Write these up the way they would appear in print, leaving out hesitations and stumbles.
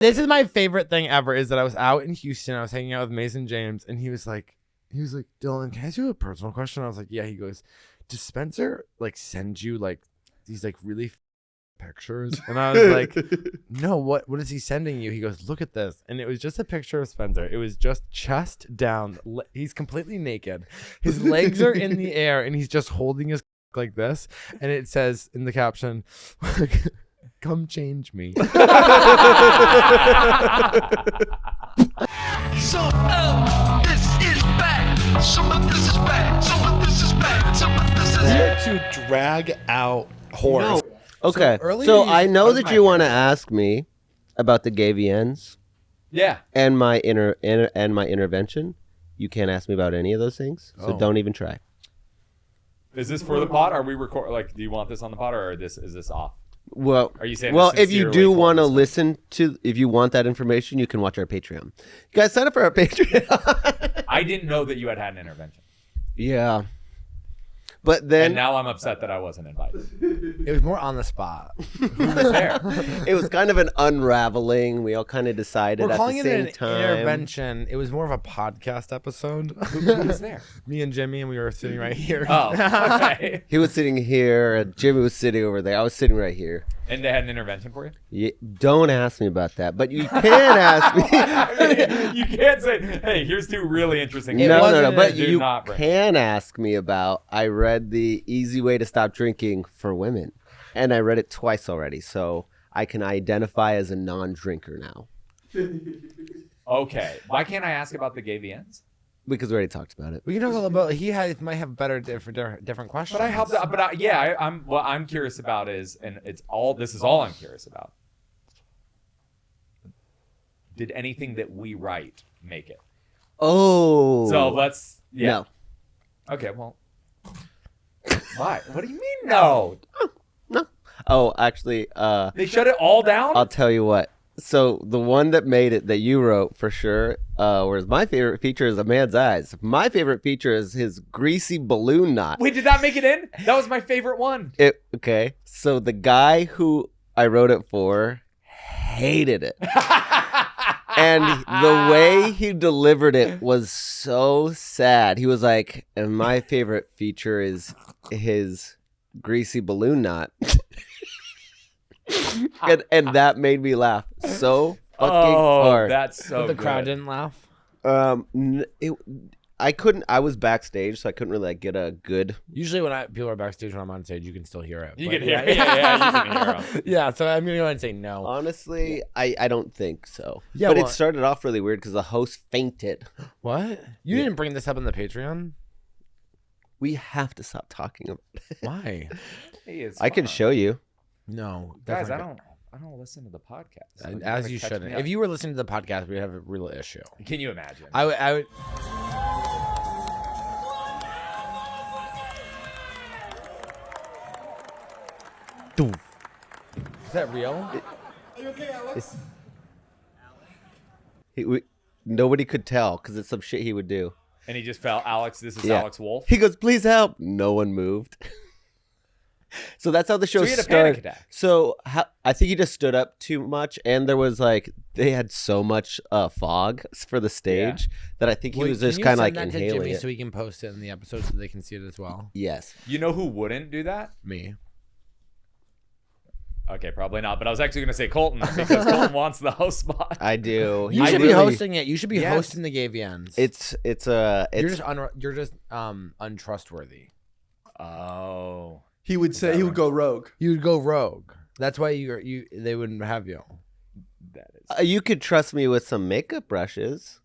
This is my favorite thing ever is that I was out in Houston. I was hanging out with Mason James and he was like, Dylan, can I ask you a personal question? I was like, yeah. He goes, does Spencer like send you like these like really pictures? And I was like, no, what is he sending you? He goes, look at this. And it was just a picture of Spencer. It was just chest down. He's completely naked. His legs are in the air and he's just holding his like this. And it says in the caption, come change me. So, this is bad. Some of this is bad. Some of this is bad. Some of this is bad. To drag out horse. No. Okay, so I know that you want to ask me about the Cavins. Yeah. And my intervention. You can't ask me about any of those things, so don't even try. Is this for the pod? Are we record? Like, do you want this on the pod, or is this off? Well, are you saying? Well, if you do want to listen to, if you want that information, you can watch our Patreon. You guys sign up for our Patreon. I didn't know that you had an intervention. Yeah. But then, and now I'm upset that I wasn't invited. It was more on the spot. Who was there? It was kind of an unraveling. We all kind of decided We're at calling the same it time. an intervention. It was more of a podcast episode. Who was there? Me and Jimmy, and we were sitting right here. Oh, okay. He was sitting here, and Jimmy was sitting over there. I was sitting right here. And they had an intervention for you? Yeah, don't ask me about that, but you can ask me. I mean, you can't say, hey, here's two really interesting things. No, but you can ask me about, I read The Easy Way to Stop Drinking for Women, and I read it twice already, so I can identify as a non-drinker now. Okay. Why can't I ask about the Cavins? Because we already talked about it. We can talk a little about. Might have better different questions. But I helped. I'm. What I'm curious about is, and it's all. This is all I'm curious about. Did anything that we write make it? Oh. So let's. Yeah. No. Okay. Well. Why? What do you mean no? No. Oh, actually. They shut it all down. I'll tell you what. So the one that made it that you wrote for sure, whereas my favorite feature is a man's eyes. My favorite feature is his greasy balloon knot. Wait, did that make it in? That was my favorite one. Okay. So the guy who I wrote it for hated it. And the way he delivered it was so sad. He was like, and my favorite feature is his greasy balloon knot. and that made me laugh so fucking hard. That's so the good. crowd didn't laugh. I couldn't. I was backstage, so I couldn't really like get a good. Usually, when people are backstage when I'm on stage, you can still hear it. You can hear it. Yeah, you can hear it. Yeah, so I'm gonna go ahead and say no. Honestly, I don't think so. Yeah, but well, it started off really weird because the host fainted. What? You didn't bring this up on the Patreon? We have to stop talking about it. Why? Hey, I can show you. No, guys, I don't listen to the podcast. As you shouldn't. If you were listening to the podcast, we'd have a real issue. Can you imagine? I would. Is that real? Are you okay, Alex? Nobody could tell because it's some shit he would do. And he just fell. Alex, this is Alex Wolf. He goes, please help. No one moved. So that's how the show he had a started. panic attack. So I think he just stood up too much, and there was like they had so much fog for the stage that I think he was just kind of like inhaling to Jimmy it. So he can post it in the episode so they can see it as well. Yes. You know who wouldn't do that? Me. Okay, probably not. But I was actually going to say Colton because Colton wants the host spot. I do. You should be hosting it. You should be hosting the Cavins. You're just untrustworthy. Oh. He would say he would go rogue. You would go rogue. That's why they wouldn't have you. That is. You could trust me with some makeup brushes.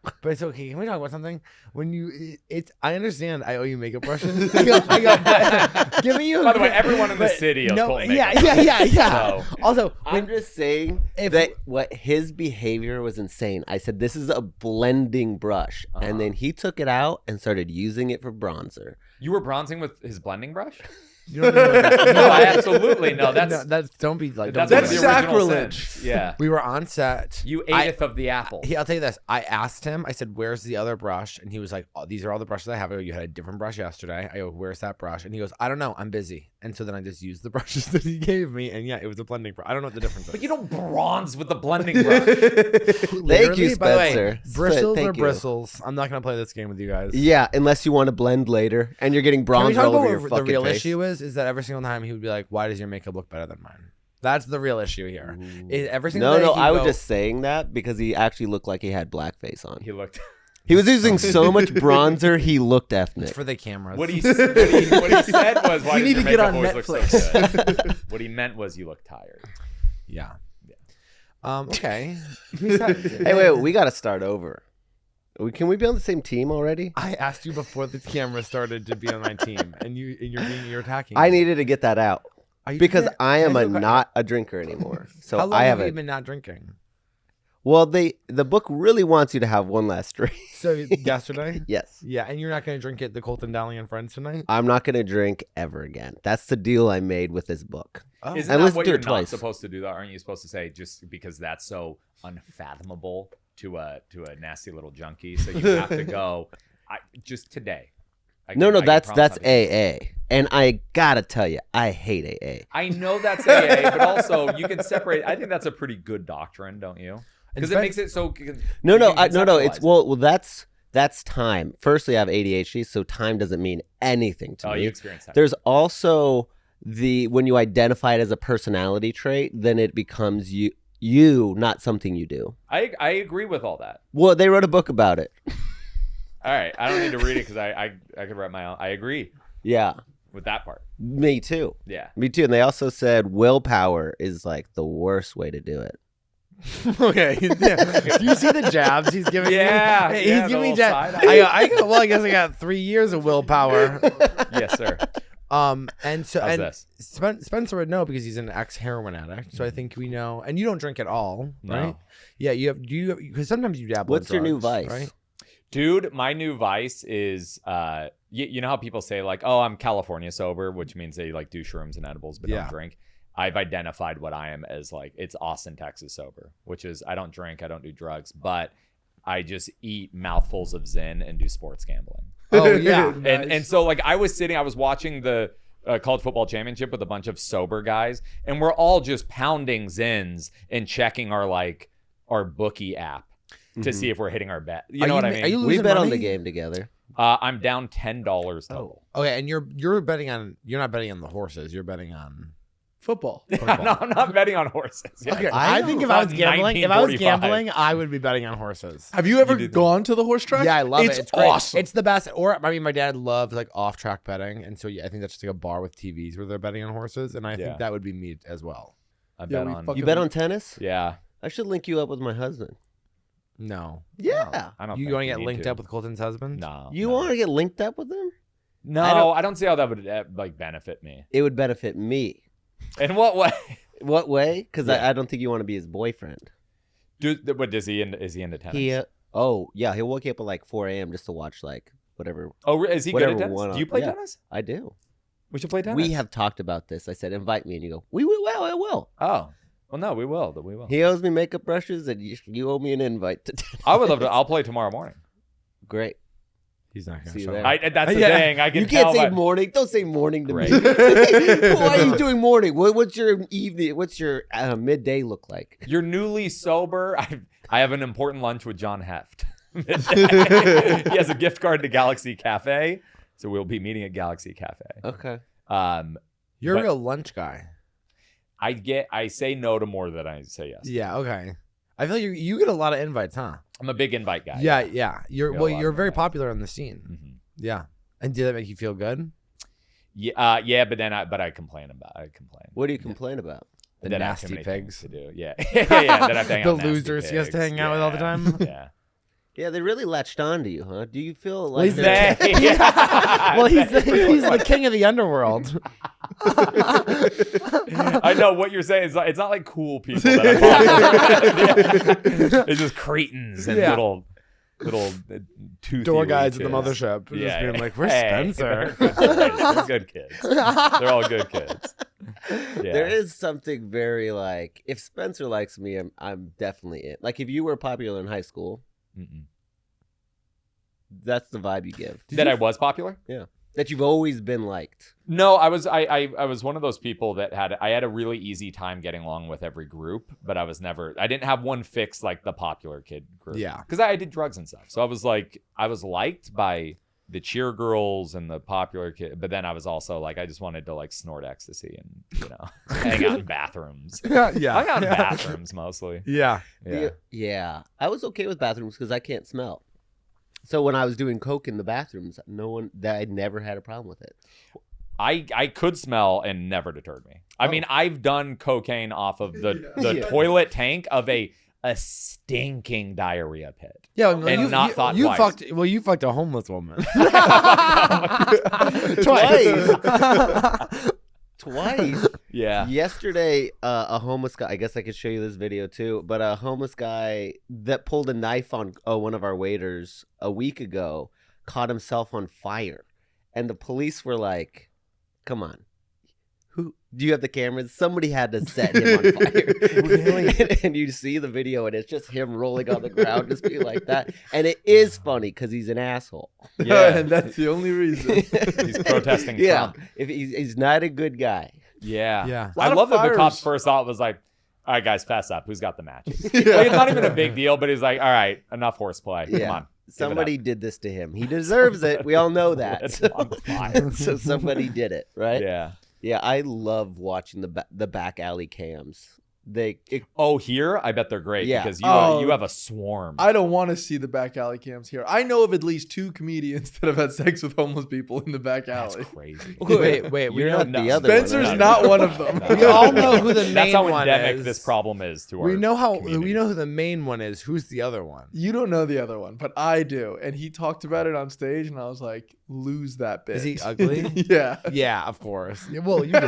But it's okay. Can we talk about something? I understand. I owe you makeup brushes. I got give me you. By the way, everyone in the city owes Colton makeup. Yeah. So. Also, I'm just saying that what his behavior was insane. I said this is a blending brush, and then he took it out and started using it for bronzer. You were bronzing with his blending brush? You don't know that. No, absolutely no. That's don't be like that's don't That's be the original sacrilege. sense. Yeah. We were on set. You ate of the apple. I'll tell you this. I asked him. I said, "Where's the other brush?" And he was like, "Oh, these are all the brushes I have." I go, "You had a different brush yesterday." I go, "Where's that brush?" And he goes, "I don't know. I'm busy." And so then I just used the brushes that he gave me, and yeah, it was a blending brush. I don't know what the difference is. But you don't bronze with the blending brush. Thank you, By the way, Spencer. bristles Thank or you. bristles? I'm not gonna play this game with you guys. Yeah, unless you want to blend later, and you're getting Can we bronze talk all about over your what fucking the real face. issue is that every single time he would be like, "Why does your makeup look better than mine?" That's the real issue here. Every single day No, he'd I was go- just saying that because he actually looked like he had blackface on. He looked. He was using so much bronzer, he looked It's ethnic. for the cameras. What he said was, "Why You does need your to get makeup on always look so Netflix. good?" What he meant was, "You look tired." Yeah. Okay. Hey, wait, we got to start over. Can we be on the same team already? I asked you before the camera started to be on my team, and you're attacking. I me. needed to get that out Are you because sure? I am Can still- not a drinker anymore. So How long I have have you a. been not drinking? Well, the book really wants you to have one last drink. So yesterday. Yes. Yeah, and you're not going to drink it the Colton Dally and Friends tonight? I'm not going to drink ever again. That's the deal I made with this book. Oh. Isn't I that listened what to you're it not twice. supposed to do? That aren't you supposed to say just because that's so unfathomable to a nasty little junkie? So you have to go. Just today. No, I that's promise not to- AA. And I got to tell you, I hate AA. I know that's AA, but also you can separate. I think that's a pretty good doctrine, don't you? Because it makes it so. No, you can no. It's conceptualize it. that's time. Firstly, I have ADHD, so time doesn't mean anything to Oh, me. you experience that. There's also when you identify it as a personality trait, then it becomes you, not something you do. I agree with all that. Well, they wrote a book about it. All right, I don't need to read it because I could write my own. I agree Yeah, with that part. me too. Yeah. Me too. And they also said willpower is like the worst way to do it. Okay. Yeah. Do you see the jabs he's giving Yeah, me? yeah, He's the giving me little jabs. side eye. I go, well, I guess I got 3 years of willpower. Yes, sir. And so How's and this? Spencer would know because he's an ex-heroin addict. So I think we know. And you don't drink at all, No. right? Yeah, you have. Do you? Because sometimes you dabble. What's in your new drugs, vice? Right? Dude, my new vice is you know how people say like, oh, I'm California sober, which means they like do shrooms and edibles but Yeah. don't drink. I've identified what I am as like it's Austin, Texas sober, which is I don't drink, I don't do drugs, but I just eat mouthfuls of Zen and do sports gambling. Oh yeah. And so like I was watching the college football championship with a bunch of sober guys, and we're all just pounding Zens and checking our bookie app to see if we're hitting our bet. You know what I mean? Are you We losing bet on money? the game together. I'm down $10 total. Okay, and you're betting on. You're not betting on the horses. You're betting on. Football. Football. No, I'm not betting on horses. Yeah. Okay, I I know. think if I was About gambling, 1945. I would be betting on horses. Have you ever do that. gone to the horse track? Yeah, I love It's it. It's great. awesome. It's the best. Or I mean, my dad loves like off-track betting, and so yeah, I think that's just like a bar with TVs where they're betting on horses, and I Yeah. think that would be me as well. I Yeah, bet we on. fucking- You bet on tennis? Yeah. I should link you up with my husband. No, Yeah. I don't. you think want to we get need linked to. up with Colton's husband? No. You no. want to get linked up with him? No, I I don't- don't see how that would like benefit me. It would benefit me. In what way? What way? Because Yeah. I don't think you want to be his boyfriend. What does he? Is he into tennis? Oh, yeah. He'll wake you up at like 4 a.m. just to watch like whatever. Oh, is he good whatever at tennis? one Do you on- play yeah. tennis? I do. We should play tennis. We have talked about this. I said, invite me. And you go, we will. Well, I will. Oh, well, no, we will. We will. He owes me makeup brushes and you owe me an invite to tennis. I would love to. I'll play tomorrow morning. Great. He's not See going to you show there. up. That's the Yeah. thing. I can You can't tell say by- morning. Don't say morning to Great. me. Why are you doing morning? What's your evening? What's your midday look like? You're newly sober. I have an important lunch with John Heft. He has a gift card to Galaxy Cafe, so we'll be meeting at Galaxy Cafe. Okay. You're a But- real lunch guy. I say no to more than I say yes. Yeah. Okay. I feel like you get a lot of invites, huh? I'm a big invite guy. Yeah. Yeah. You're Get a lot you're of very invites. popular on the scene. Mhm. Yeah. And did that make you feel good? Yeah, but then I complain. What do you complain about? The That I have too nasty many pigs. things to do. Yeah. Yeah. That I have to hang The out with nasty losers he has to pigs. hang out with all the time? Yeah. Yeah, they really latched on to you, huh? Do you feel Well, like he's they're- They- yeah. Well, he's the king of the underworld. I know what you're saying. It's not like cool people that I'm yeah. It's just cretins and Yeah. little toothy Door guys at the leeches. mothership. Just Yeah, being yeah. like, where's Hey, Spencer? They're good kids. They're all good kids. Yeah. There is something very like if Spencer likes me, I'm definitely in. Like if you were popular in high school, Mm-mm. that's the vibe you give. That I was popular? Yeah. that you've always been liked? No, I was one of those people that I had a really easy time getting along with every group, but I didn't have one fixed like the popular kid group. Yeah. Because I did drugs and stuff. So I was liked by the cheer girls and the popular kid, but then I was also like, I just wanted to like snort ecstasy and, hang out in bathrooms. Yeah. Hang out in bathrooms mostly. Yeah. Yeah. I was okay with bathrooms because I can't smell. So when I was doing coke in the bathrooms, I never had a problem with it. I could smell and never deterred me. I mean, I've done cocaine off of the toilet tank of a stinking diarrhea pit. Yeah, and you thought you twice. you fucked a homeless woman. Twice. Yeah. Yesterday, a homeless guy, I guess I could show you this video too, but a homeless guy that pulled a knife on one of our waiters a week ago caught himself on fire. And the police were like, come on. Who do you have the cameras? Somebody had to set him on fire. Really? And you see the video, and it's just him rolling on the ground, just being like that. And it is funny because he's an asshole. Yeah, and that's the only reason. He's protesting Yeah, Trump. if he's not a good guy. Yeah. Yeah. I love that the cops' first thought was like, all right, guys, fess up. Who's got the matches? Like, it's not even a big deal, but he's like, all right, enough horseplay. Yeah. Come on. Somebody did this to him. He deserves it. We all know that. It's on fire. So somebody did it, right? Yeah. Yeah, I love watching the back alley cams. Here? I bet they're great Yeah. because Oh. you have a swarm. I don't want to see the back alley cams here. I know of at least 2 comedians that have had sex with homeless people in the back That's alley. crazy. Wait, we You're know not the other Spencer's one. not one of them. we all know who the That's main how one endemic is. this problem is to our We know community. who the main one is. Who's the other one? You don't know the other one, but I do. And he talked about it on stage, and I was like, lose that bitch. Is he ugly? Yeah. Yeah, of course. Yeah, well, you did.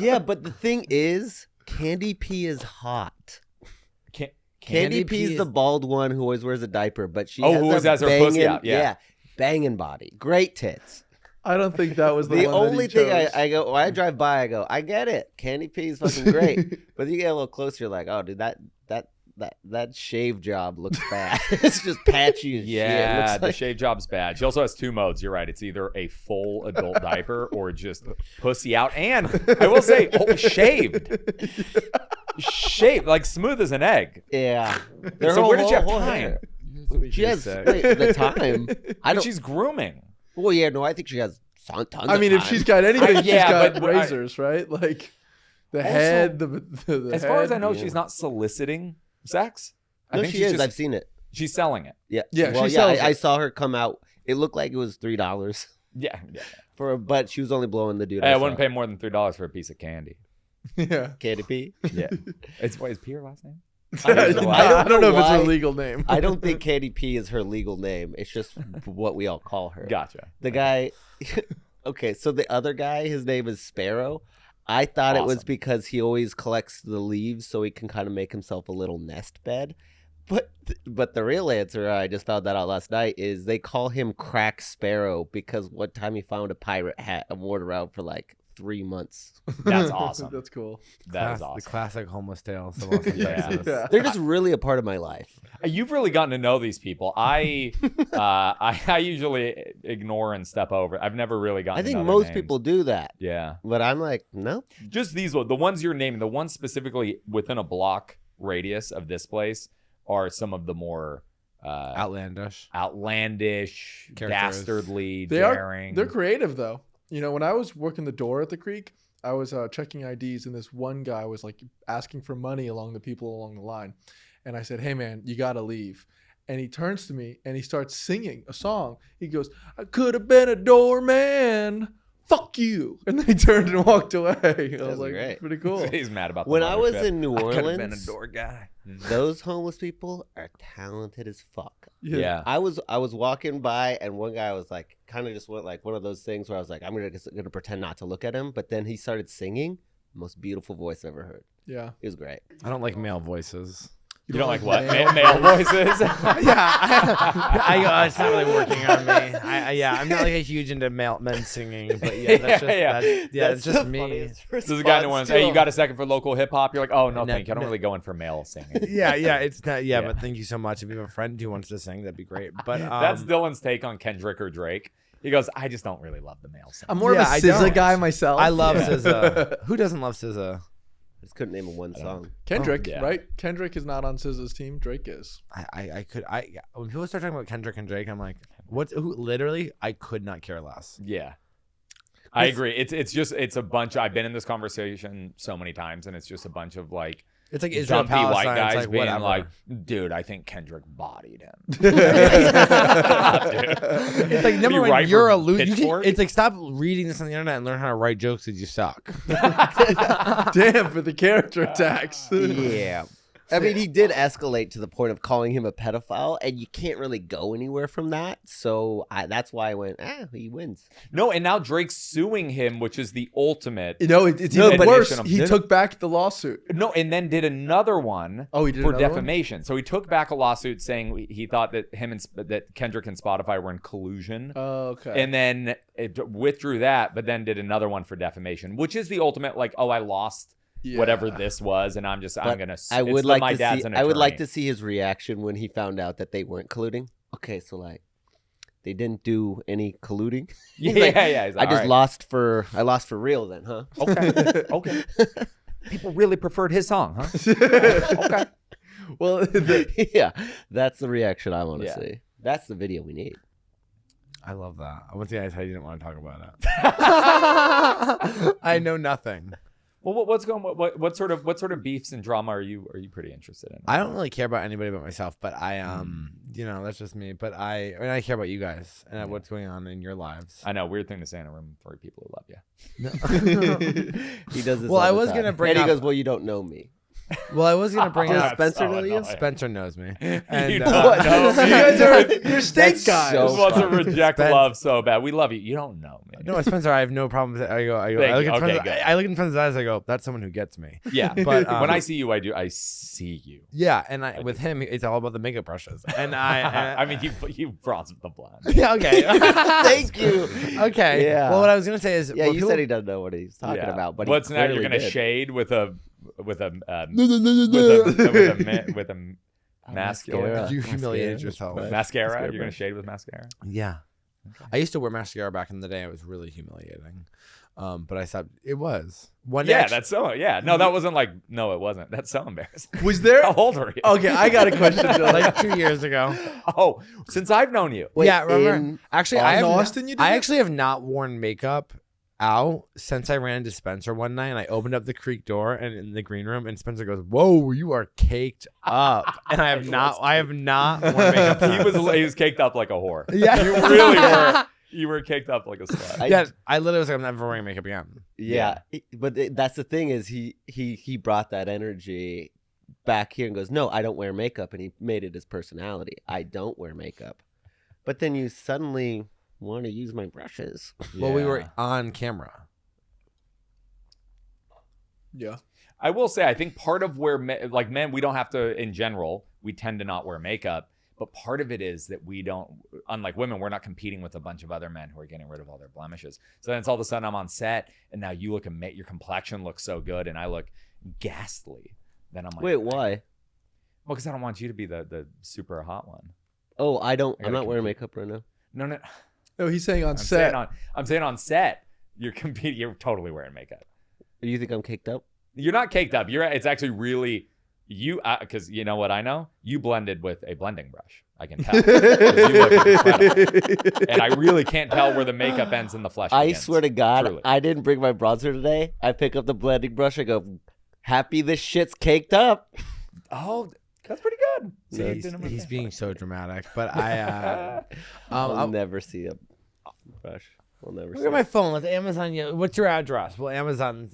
Yeah, but the thing is, Candy P is hot. Candy Candy P P is is- the bald one who always wears a diaper, but she Oh, has who always a has her pussy banging- out, yeah. banging body, great tits. I don't think that was the The one only that he thing chose. I go when I drive by, I go, I get it. Candy P is fucking great, but you get a little closer, you're like, oh, dude, that shave job looks bad. It's just patchy as shit. It Yeah, looks the like- shave job's bad. She also has 2 modes. You're right. It's either a full adult diaper or just pussy out. And I will say, shaved. Shaved, like smooth as an egg. Yeah. So where did you have whole time? hair. She has wait, the time. I And don't. she's grooming. Well, yeah, no, I think she has tons I mean, of if time. she's got anything, she's Yeah, got but I- razors, right? Like the head, the As far as I head. know, yeah. she's not soliciting sex. I no, think she she's is. just- I've seen it. She's selling it. Yeah, Yeah, Well, she yeah, sells I it. saw her come out. It looked like it was $3 Yeah. but she was only blowing the dude. I I wouldn't saw. pay more than $3 for a piece of candy. Yeah. Candy P. Yeah. Is P her last name? I don't know if it's why. her legal name. I don't think Candy P is her legal name. It's just what we all call her. Gotcha. The guy. Okay, so the other guy, his name is Sparrow. I thought it was Awesome. because he always collects the leaves so he can kind of make himself a little nest bed. But the real answer, I just found that out last night, is they call him Crack Sparrow because one time he found a pirate hat and wore it around for like 3 months. That's awesome. That's cool. That is The awesome. classic homeless tales of Austin, Yeah. Texas. Yeah. They're just really a part of my life. You've really gotten to know these people. I usually ignore and step over. I've never really gotten I to think know their most names. people do that. Yeah. But I'm like, no. Just these ones. The ones you're naming, the ones specifically within a block radius of this place are some of the more Outlandish. outlandish, Characters. dastardly, They daring. They're creative though. You know, when I was working the door at the creek, I was checking IDs, and this one guy was like asking for money along the people along the line, and I said, "Hey man, you gotta leave." And he turns to me and he starts singing a song. He goes, "I could have been a doorman. Fuck you!" And then he turned and walked away. I was That's like, great. "Pretty cool." He's mad about the When I was mothership. in New I could have been a Orleans, door guy. those homeless people are talented as fuck. Yeah. I was walking by and one guy was like, kind of just went like one of those things where I was like, I'm gonna pretend not to look at him, but then he started singing. Most beautiful voice I've ever heard. Yeah. It was great. I don't like male voices. You don't like what? Male voices? It's not really working on me. I'm not like a huge into men singing, but yeah, that's just it's just me. There's a guy in New Orleans. Hey, you got a second for local hip hop? You're like, oh no, No, thank you. I don't no. really go in for male singing. Yeah, it's not. Yeah, Yeah. but thank you so much. If you have a friend who wants to sing, that'd be great. But That's Dylan's take on Kendrick or Drake. He goes, I just don't really love the male sound. I'm more of a I SZA don't. guy myself. I love SZA. Who doesn't love SZA? I just couldn't name him one song. Kendrick, yeah. right? Kendrick is not on SZA's team. Drake is. When people start talking about Kendrick and Drake, I'm like, literally, I could not care less. Yeah. I agree. It's a bunch. I've been in this conversation so many times, and it's just a bunch of like It's like Israel dumpy white Palestine. guys It's like, being whatever. like, dude, I think Kendrick bodied him. It's like number you one, write you're for a loser. Pitchfork? It's like stop reading this on the internet and learn how to write jokes because you suck. Damn for the character attacks. Yeah. I mean, he did escalate to the point of calling him a pedophile, and you can't really go anywhere from that. So that's why I went, he wins. No, and now Drake's suing him, which is the ultimate. You know, it's No, even but- worse. Admission He of- took back the lawsuit. No, and then did another one Oh, he did for another one? defamation. So he took back a lawsuit saying he thought that that Kendrick and Spotify were in collusion. Oh, okay. And then it withdrew that, but then did another one for defamation, which is the ultimate, like, I lost Yeah. whatever this was, and I'm But gonna. I would like to see. An I would like attorney. to see his reaction when he found out that they weren't colluding. Okay, so like, they didn't do any colluding. Yeah, He's like, yeah. He's like, I just "All lost for real then, huh? right, okay. People really preferred his song, huh? Okay. Well, Yeah, that's the reaction I want to Yeah. see. That's the video we need. I love that. I want to see how you didn't want to talk about it. I know nothing. Well, what's going? What sort of beefs and drama are you pretty interested in? I don't really care about anybody but myself, but I that's just me. But I care about you guys and what's going on in your lives. I know, weird thing to say in a room with 3 people who love you. He does this. Well, all I the was time. gonna bring and he up- goes, "Well, you don't know me." Well, I was gonna bring Does up Spencer know you? Spencer knows me. You And don't know me. you guys are you're state That's guys. so Just wants to funny. reject Spence- love so bad. We love you. You don't know me. no, Spencer, I have no problem. I go. Thank I look you. in front Okay, of, good. I look in front of his eyes. I go, that's someone who gets me. Yeah, But, when I see you, I see you. Yeah, and with him, it's all about the makeup brushes. And I mean, you bronze the blonde. yeah, okay. Thank you. Okay. Yeah. Well, what I was gonna say is, Yeah, well, you people- said he doesn't know what he's talking Yeah. about, but what's he now? You're clearly gonna did. shade with a mascara. You humiliated Mascara. yourself. Right. Mascara? Mascara You're gonna brush. shade with mascara? Yeah. I used to wear mascara back in the day. It was really humiliating. But I stopped. It was one. Yeah, actually- that's so. Yeah, no, that wasn't like. No, it wasn't. That's so embarrassing. Was there? How old were you? Okay, I got a question. Joe. like 2 years ago. Oh, since I've known you. Wait, yeah, remember? in Actually, I have. Austin, you did I it? actually have not worn makeup out since I ran into Spencer one night, and I opened up the creek door and in the green room, and Spencer goes, "Whoa, you are caked up," and I have not worn makeup. He was caked up like a whore. Yeah. You really were. You were caked up like a slut. Yeah, I literally was like, I'm never wearing makeup again. Yeah, but that's the thing is he brought that energy back here and goes, no, I don't wear makeup, and he made it his personality. I don't wear makeup, but then you suddenly want to use my brushes. Well, we were Yeah. on camera. Yeah. I will say, I think part of where men, we don't have to. In general, we tend to not wear makeup. But part of it is that we don't, unlike women, we're not competing with a bunch of other men who are getting rid of all their blemishes. So then it's all of a sudden I'm on set, and now you look your complexion looks so good, and I look ghastly. Then I'm like, Wait, why? Well, because I don't want you to be the super hot one. Oh, I'm gotta not wearing compete. makeup right now. No. No, he's saying on I'm set. saying on set, you're competing. You're totally wearing makeup. Do you think I'm caked up? You're not caked up. It's actually really you, because you know what I know. You blended with a blending brush. I can tell. 'Cause you look incredible. And I really can't tell where the makeup ends and the flesh I begins. swear to God, Truly. I didn't bring my bronzer today. I pick up the blending brush. I go, happy this shit's caked up. Oh, that's pretty good. So it didn't make He's sense. being so dramatic, but I. I'll never see a brush. I'll never Look see at my it. phone. Let's Amazon you. What's your address? Well, Amazon.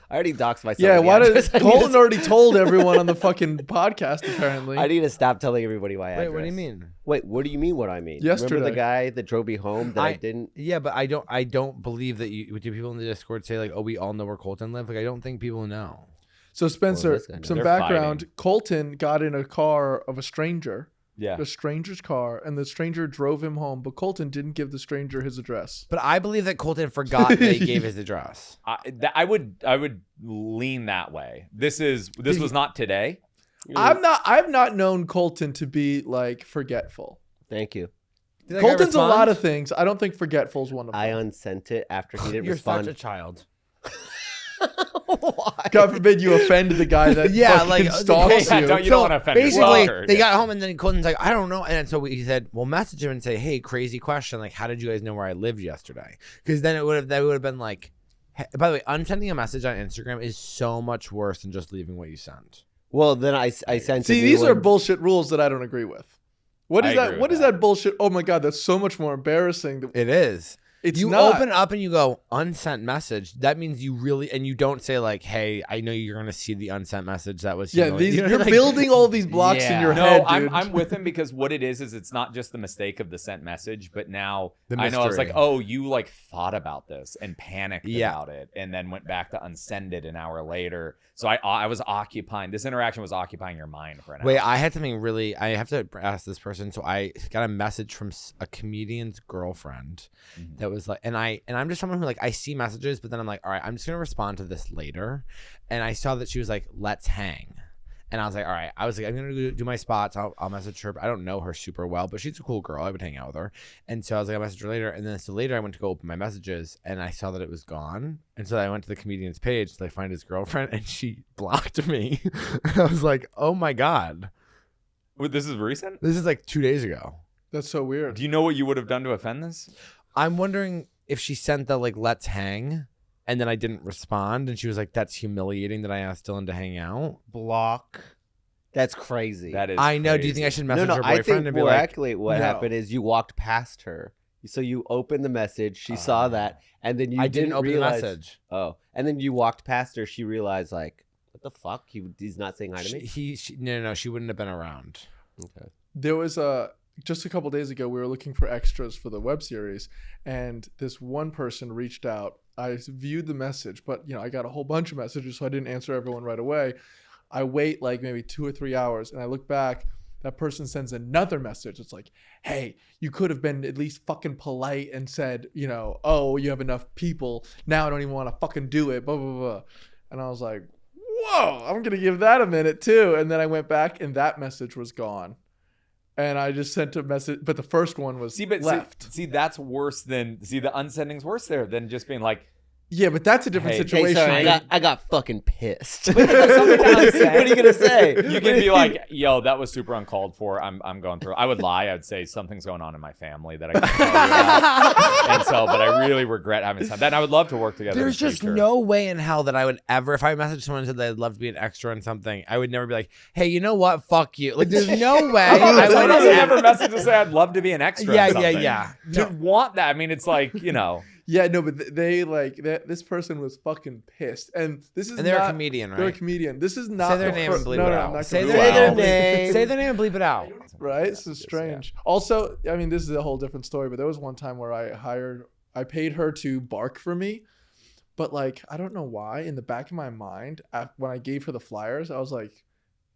I already doxed myself. Yeah, with the why did address. I need Colton to- already told everyone on the fucking podcast? Apparently, I need to stop telling everybody my address. Wait, what do you mean? Wait, what do you mean? What I mean? Yesterday. Remember the guy that drove me home that I didn't? Yeah, but I don't believe that you. Do people in the Discord say like, "Oh, we all know where Colton lives"? Like, I don't think people know. So Spencer, this guy knows. some They're background. fighting. Colton got in a car of a stranger, Yeah. a stranger's car, and the stranger drove him home. But Colton didn't give the stranger his address. But I believe that Colton forgot that he gave his address. I would lean that way. This was not today. I've not known Colton to be like forgetful. Thank you. Do you think I Colton's a lot respond? of things. I don't think forgetful's one of them. I unsent it after he didn't You're respond. such a child. Why? God forbid you offend the guy that Yeah, fucking like, stalks yeah, you. don't- you don't wanna offend your basically, stalker, they yeah. got home and then Colton's like, I don't know. And so he said, well, message him and say, hey, crazy question. Like, how did you guys know where I lived yesterday? Because then that would have been like, by the way, unsending a message on Instagram is so much worse than just leaving what you sent. Well, then I sent. See, a new these are one. bullshit rules that I don't agree with. What is I that? agree What with is that bullshit? Oh my god, that's so much more embarrassing. It is. It's you not. open up and you go unsent message. That means you really, and you don't say like, hey, I know you're gonna see the unsent message. That was Yeah, humiliating. these, You know, you're like- building all these blocks in Yeah. your No, head, dude. I'm with him because what it is it's not just the mistake of the sent message, but now The I know I was like, mystery. oh, you like thought about this and panicked Yeah. about it, and then went back to unsend it an hour later. So I was occupying this interaction was occupying your mind for an Wait, hour. I had something really. I have to ask this person. So I got a message from a comedian's girlfriend Mhm. that was like, and I'm just someone who like I see messages, but then I'm like, all right, I'm just gonna respond to this later. And I saw that she was like, let's hang. And I was like, all right. I was like, I'm gonna do my spots. I'll message her. But I don't know her super well, but she's a cool girl. I would hang out with her. And so I was like, I'll message her later. And then so later I went to go open my messages and I saw that it was gone. And so I went to the comedian's page to like find his girlfriend, and she blocked me. And I was like, oh my god, Wait, this is recent? this is like 2 days ago. That's so weird. Do you know what you would have done to offend this? I'm wondering if she sent the like let's hang, and then I didn't respond, and she was like, that's humiliating that I asked Dylan to hang out. block. That's crazy. That is I know. Do you crazy. think I should no, message no. her I boyfriend think and be more like, accurately what No. happened is you walked past her. So you opened the message. She saw that, and then you I didn't open realize, the message. Oh, and then you walked past her. She realized like, what the fuck? He's not saying hi to me. No, she wouldn't have been around. Okay. There was just a couple days ago, we were looking for extras for the web series, and this one person reached out. I viewed the message, but I got a whole bunch of messages, so I didn't answer everyone right away. I wait like maybe 2 or 3 hours, and I look back. That person sends another message. It's like, hey, you could have been at least fucking polite and said, oh, you have enough people. Now I don't even want to fucking do it, blah, blah, blah. And I was like, whoa, I'm going to give that a minute too. And then I went back, and that message was gone. And I just sent a message, but the first one was left. See, that's worse than the unsending's worse there than just being like, Yeah, but that's a different Hey, situation. Sorry, I got fucking pissed. something to unsend. What are you gonna say? You can be like, yo, that was super uncalled for. I'm going through. I would lie. I would say something's going on in my family that I can't tell you about. And so, but I really regret having time. That I would love to work together. There's in the just future. no way in hell that I would ever, if I messaged someone and said that I'd love to be an extra in something, I would never be like, hey, you know what? Fuck you. Like, there's no way. I Someone would doesn't ever message to say I'd love to be an extra. Yeah, in something. yeah. To want that, I mean, it's like Yeah, no, but they like that. This person was fucking pissed, and this is And they're not, a comedian, They're a right? comedian. This is not Say their the name and bleep no, it no, out. I'm not Say gonna their bleep it out. name. Say their name and bleep it out. Right? This is strange. Also, I mean, this is a whole different story, but there was one time where I paid her to bark for me, but like I don't know why. In the back of my mind, when I gave her the flyers, I was like,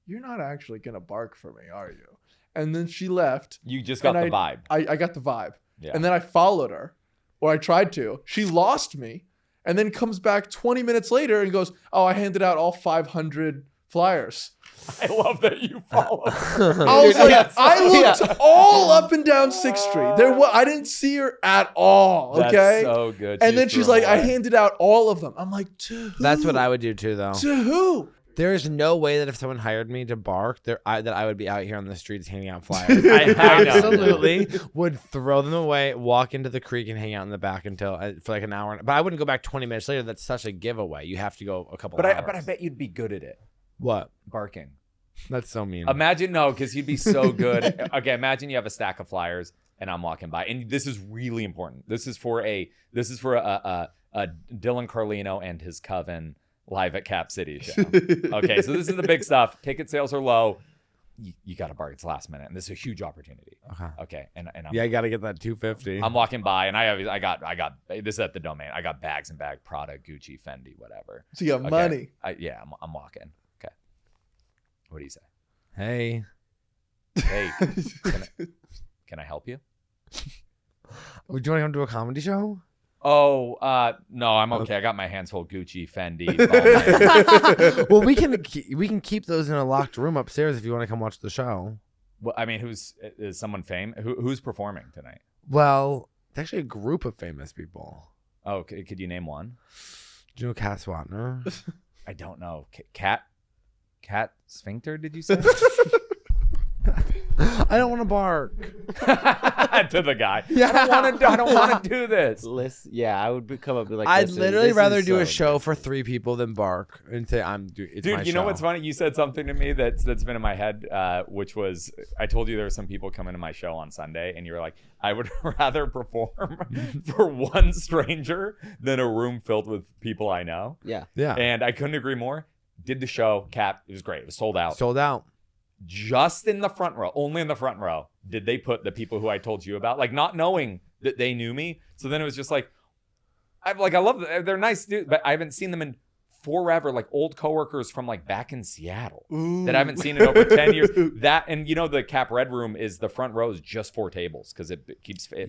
"You're not actually gonna bark for me, are you?" And then she left. you just got And the vibe. I got the vibe. Yeah. And then I followed her, or I tried to. She lost me, and then comes back 20 minutes later and goes, "Oh, I handed out all 500 flyers." I love that you follow. I was like, I looked all up and down 6th Street. I didn't see her at all. Okay. That's so good. And then she's like, I handed out all of them. I'm like, to who? That's what I would do too, though. To who? There is no way that if someone hired me to bark, that I would be out here on the streets handing out flyers. I I know. absolutely would throw them away, walk into the creek, and hang out in the back until for like an hour. But I wouldn't go back 20 minutes later. That's such a giveaway. You have to go a couple. But hours. I bet you'd be good at it. What? Barking. That's so mean. Imagine because you'd be so good. Okay, imagine you have a stack of flyers and I'm walking by, and this is really important. This is for a Dylan Carlino and his coven live at Cap City show. Okay, so this is the big stuff. Ticket sales are low. You got to bargain. It's last minute, and this is a huge opportunity. Okay, and I'm, yeah, I got to get that 250. I'm walking by, and I got this is at the Domain. I got bags and bag, Prada, Gucci, Fendi, whatever. So you got Okay. money. I'm walking. Okay, what do you say? Hey, Hey, can I help you? do you want to come to a comedy show? Oh, no, I'm okay. I got my hands full Gucci, Fendi. Balmain. Well, we can keep those in a locked room upstairs if you want to come watch the show. Well, I mean, is someone famous? Who's performing tonight? Well, it's actually a group of famous people. Oh, could you name one? Do you know Cat Swatner? I don't know. Cat Sphincter? Did you say? I don't want to bark. To the guy. Yeah. I don't want to do this. Listen, yeah, I would come up and be like, I'd "Listen, literally this rather is do a so show for 3 people than bark and say it's my Dude, you show. know what's funny? You said something to me that's been in my head, which was I told you there were some people coming to my show on Sunday, and you were like, I would rather perform for one stranger than a room filled with people I know. Yeah. Yeah. And I couldn't agree more. Did the show, Cap. It was great. It was sold out. Sold out. Just in the front row, only in the front row, did they put the people who I told you about, like not knowing that they knew me. So then it was just like, I love them. They're nice dudes, but I haven't seen them in forever, like old coworkers from like back in Seattle that I haven't seen in over 10 years. That, and the Cap Red Room is the front row is just 4 tables because it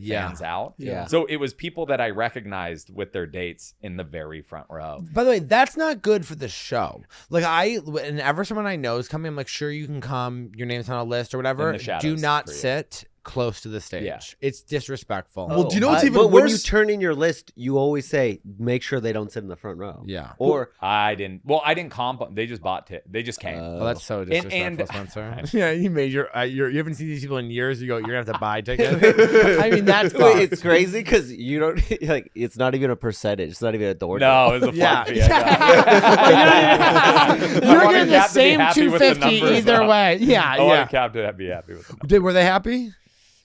fans out. Yeah. So it was people that I recognized with their dates in the very front row. By the way, that's not good for the show. Like whenever someone I know is coming, I'm like, sure, you can come. Your name's on a list or whatever. In the shadows Do not for you. sit close to the stage. Yeah. It's disrespectful. Well, do you know what's even but when you worse? turn in your list, you always say, make sure they don't sit in the front row. Yeah. Or I didn't comp. They just they just came. Oh, that's so disrespectful, and- Spencer. Yeah, you made you haven't seen these people in years. You go, you're gonna have to buy tickets. I mean, that's Wait, fucked. it's crazy because you don't like. It's not even a percentage. It's not even a door. No, it was a Yeah. flat fee. I You're wanted getting the Cap to be same happy with the 250 numbers, either though. way. Yeah, I wanted yeah. Cap to be happy with them. Were they happy?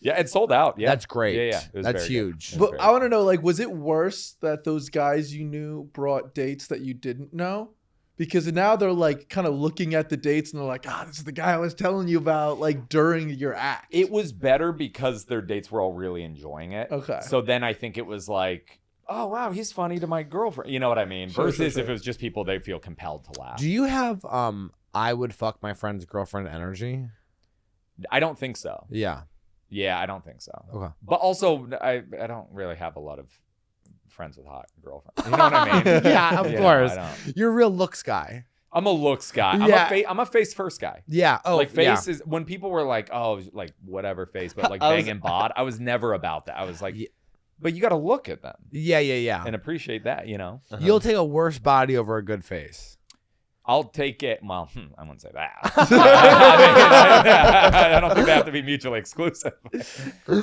Yeah, it sold out. Yeah, That's great. Yeah. It was That's very good. huge. It was But very I want to know, like, was it worse that those guys you knew brought dates that you didn't know? Because now they're like kind of looking at the dates and they're like, this is the guy I was telling you about, like during your act. It was better because their dates were all really enjoying it. Okay. So then I think it was like, oh wow, he's funny to my girlfriend. You know what I mean? Sure, Versus sure. if it was just people they feel compelled to laugh. Do you have I would fuck my friend's girlfriend energy? I don't think so. Yeah. Yeah, I don't think so. Okay. But also, I don't really have a lot of friends with hot girlfriends. You know what I mean? Yeah, of You know, course. I don't. You're a real looks guy. I'm a looks guy. Yeah. I'm a face first guy. Yeah. Oh, Like yeah. face is when people were like, oh, like whatever face, but like I was- bang and bod. I was never about that. I was like, Yeah. but you got to look at them Yeah. and appreciate that. You know, You'll take a worse body over a good face. I'll take it. Well, I wouldn't say that. I don't think they have to be mutually exclusive.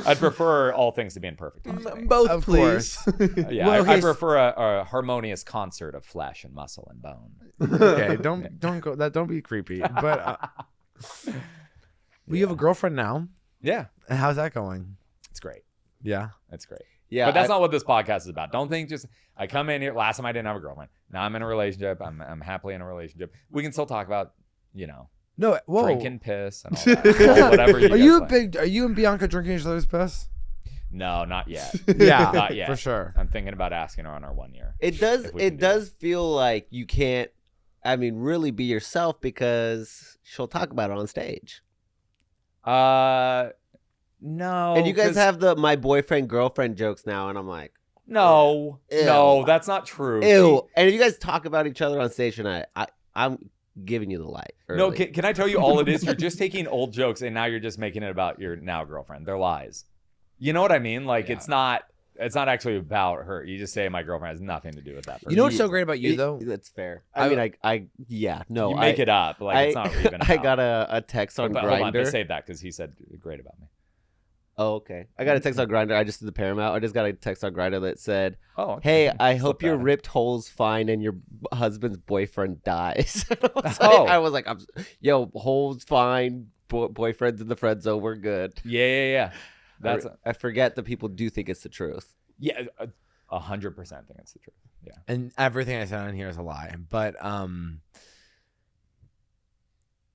I'd prefer all things to be in perfect harmony. Both, Of please. Yeah, Well, I okay, prefer a harmonious concert of flesh and muscle and bone. Okay. Don't go. Don't be creepy. But you have a girlfriend now. Yeah, How's that going? it's great. Yeah. It's great. Yeah, But that's not what this podcast is about. Don't think just I come in here. Last time I didn't have a girlfriend. Now I'm in a relationship. I'm happily in a relationship. We can still talk about, No. Whoa. drinking piss and all that. Whatever you Are you a guys like. big? Are you and Bianca drinking each other's piss? No, not yet. Yeah. Not yet. For sure. I'm thinking about asking her on our 1 year. It does. if we can It do does feel like you can't. I mean, really be yourself because she'll talk about it on stage. No. And you guys 'cause- have the my boyfriend girlfriend jokes now, and I'm like, no, Ew. no, that's not true. ew. And if you guys talk about each other on stage tonight, I'm giving you the light. No, early. can I tell you all it is? You're just taking old jokes and now you're just making it about your now girlfriend. They're lies. You know what I mean? Like Yeah. it's not actually about her. You just say my girlfriend has nothing to do with that person. You know what's so great about you though? That's fair. I- I mean, yeah, no, you make it up. Like it's not even about. I got a text on But hold on, Grindr. just save that because he said great about me. Oh, okay. I got a text on Grindr. I just did the Paramount. I just got a text on Grindr that said, Oh, okay. "Hey, I hope Slip your that in. ripped hole's fine and your husband's boyfriend dies." Oh. I was like, "Yo, hole's fine. Boyfriend's in the friend zone. We're good." Yeah. That's I forget that people do think it's the truth. yeah, 100% think it's the truth. Yeah. And everything I said on here is a lie. But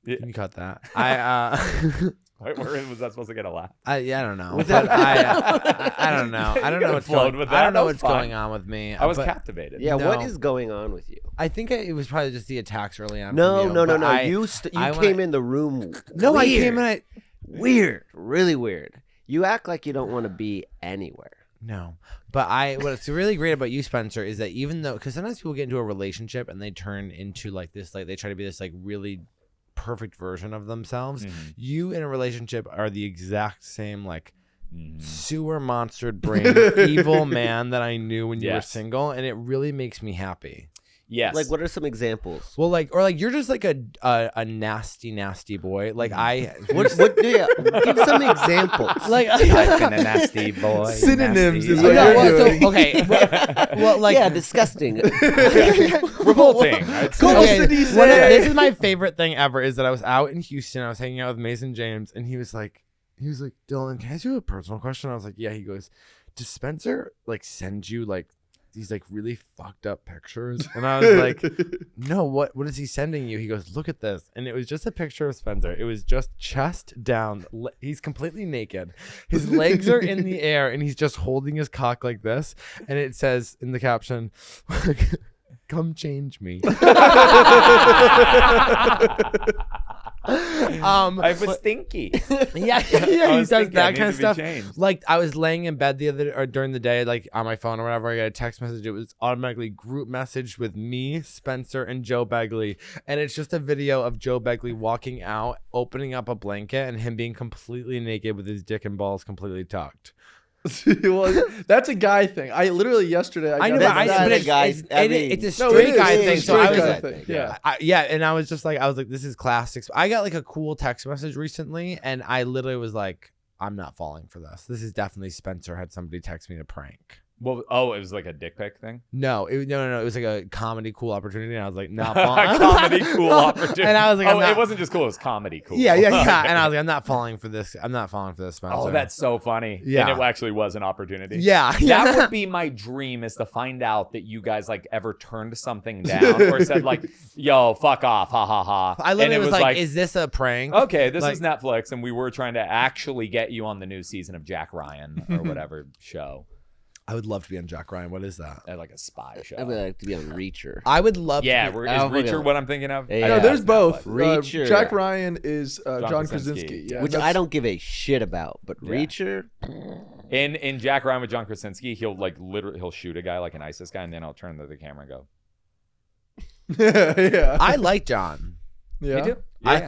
Yeah. can you cut that? I Where was that supposed to get a laugh? I don't know. Was But that- I don't know. I don't You know could've what's flowed going. with I that. don't know That was what's fine. going on with me. I was but captivated. Yeah, what No. is going on with you? I think it was probably just the attacks early on. No, from you, no, no, but no. I- You I came wanna- in the room. No, I weird. came in. Weird, really weird. You act like you don't want to be anywhere. No, but what's really great about you, Spencer, is that even though, because sometimes people get into a relationship and they turn into like this, like they try to be this like really perfect version of themselves. Mm-hmm. You in a relationship are the exact same like Mm-hmm. sewer monstered brain evil man that I knew when you were Yes. single, and it really makes me happy. Yes. Like, what are some examples? Well, like, or like you're just like a nasty boy. Like What yeah, give some examples. like I've been a nasty boy. Synonyms nasty. is Oh, what no, you're well, doing. so, okay. Well, like, yeah, disgusting. Revolting. I'd say. Okay, Did he one of- say? this is my favorite thing ever. Is that I was out in Houston. I was hanging out with Mason James, and he was like, Dylan, can I ask you a personal question? I was like, yeah. He goes, does Spencer like send you like these like really fucked up pictures? And I was like, no. What is he sending you? He goes, look at this, and it was just a picture of Spencer. It was just chest down. He's completely naked. His legs are in the air, and he's just holding his cock like this. And it says in the caption, "Come change me." I was stinky. Yeah, I he was does thinking I that need kind of to be stuff. changed. Like I was laying in bed the other or during the day, like on my phone or whatever, I got a text message. It was automatically group messaged with me, Spencer, and Joe Begley, and it's just a video of Joe Begley walking out, opening up a blanket, and him being completely naked with his dick and balls completely tucked. Well, that's a guy thing. I literally yesterday. I know, got but, That's not but a it's, guy- it's, I it- mean- it's a No, straight it is. guy It is thing. a So I straight was guy like, thing. Yeah. and I was just like, this is classic. I got like a cool text message recently, and I literally was like, I'm not falling for this. This is definitely Spencer had somebody text me to prank. Well, it was like a dick pic thing. No, no. It was like a comedy cool opportunity, and I was like, not A falling. comedy cool opportunity. And I was like, I'm oh, not- it wasn't just cool; it was comedy cool. Yeah. And I was like, I'm not falling for this. I'm not falling for this, Spencer. Oh, that's so funny. Yeah. And it actually was an opportunity. yeah. That would be my dream, is to find out that you guys like ever turned something down or said like, "Yo, fuck off, ha ha ha." I And literally it was like, is this a prank? okay, this like- is Netflix, and we were trying to actually get you on the new season of Jack Ryan or whatever show, I would love to be on Jack Ryan. What is that? like a spy show. I would like to be on Reacher. I would love. Yeah, to be, is Oh, Reacher okay. what I'm thinking of? Yeah. No, Yeah, there's Netflix. both. Reacher. Jack Ryan is John Krasinski. Krasinski. Yeah, which that's- I don't give a shit about, but Yeah. Reacher, In Jack Ryan with John Krasinski, he'll like literally he'll shoot a guy like an ISIS guy, and then he'll turn to the camera and go, yeah. I like John. yeah. "You do?" I Yeah.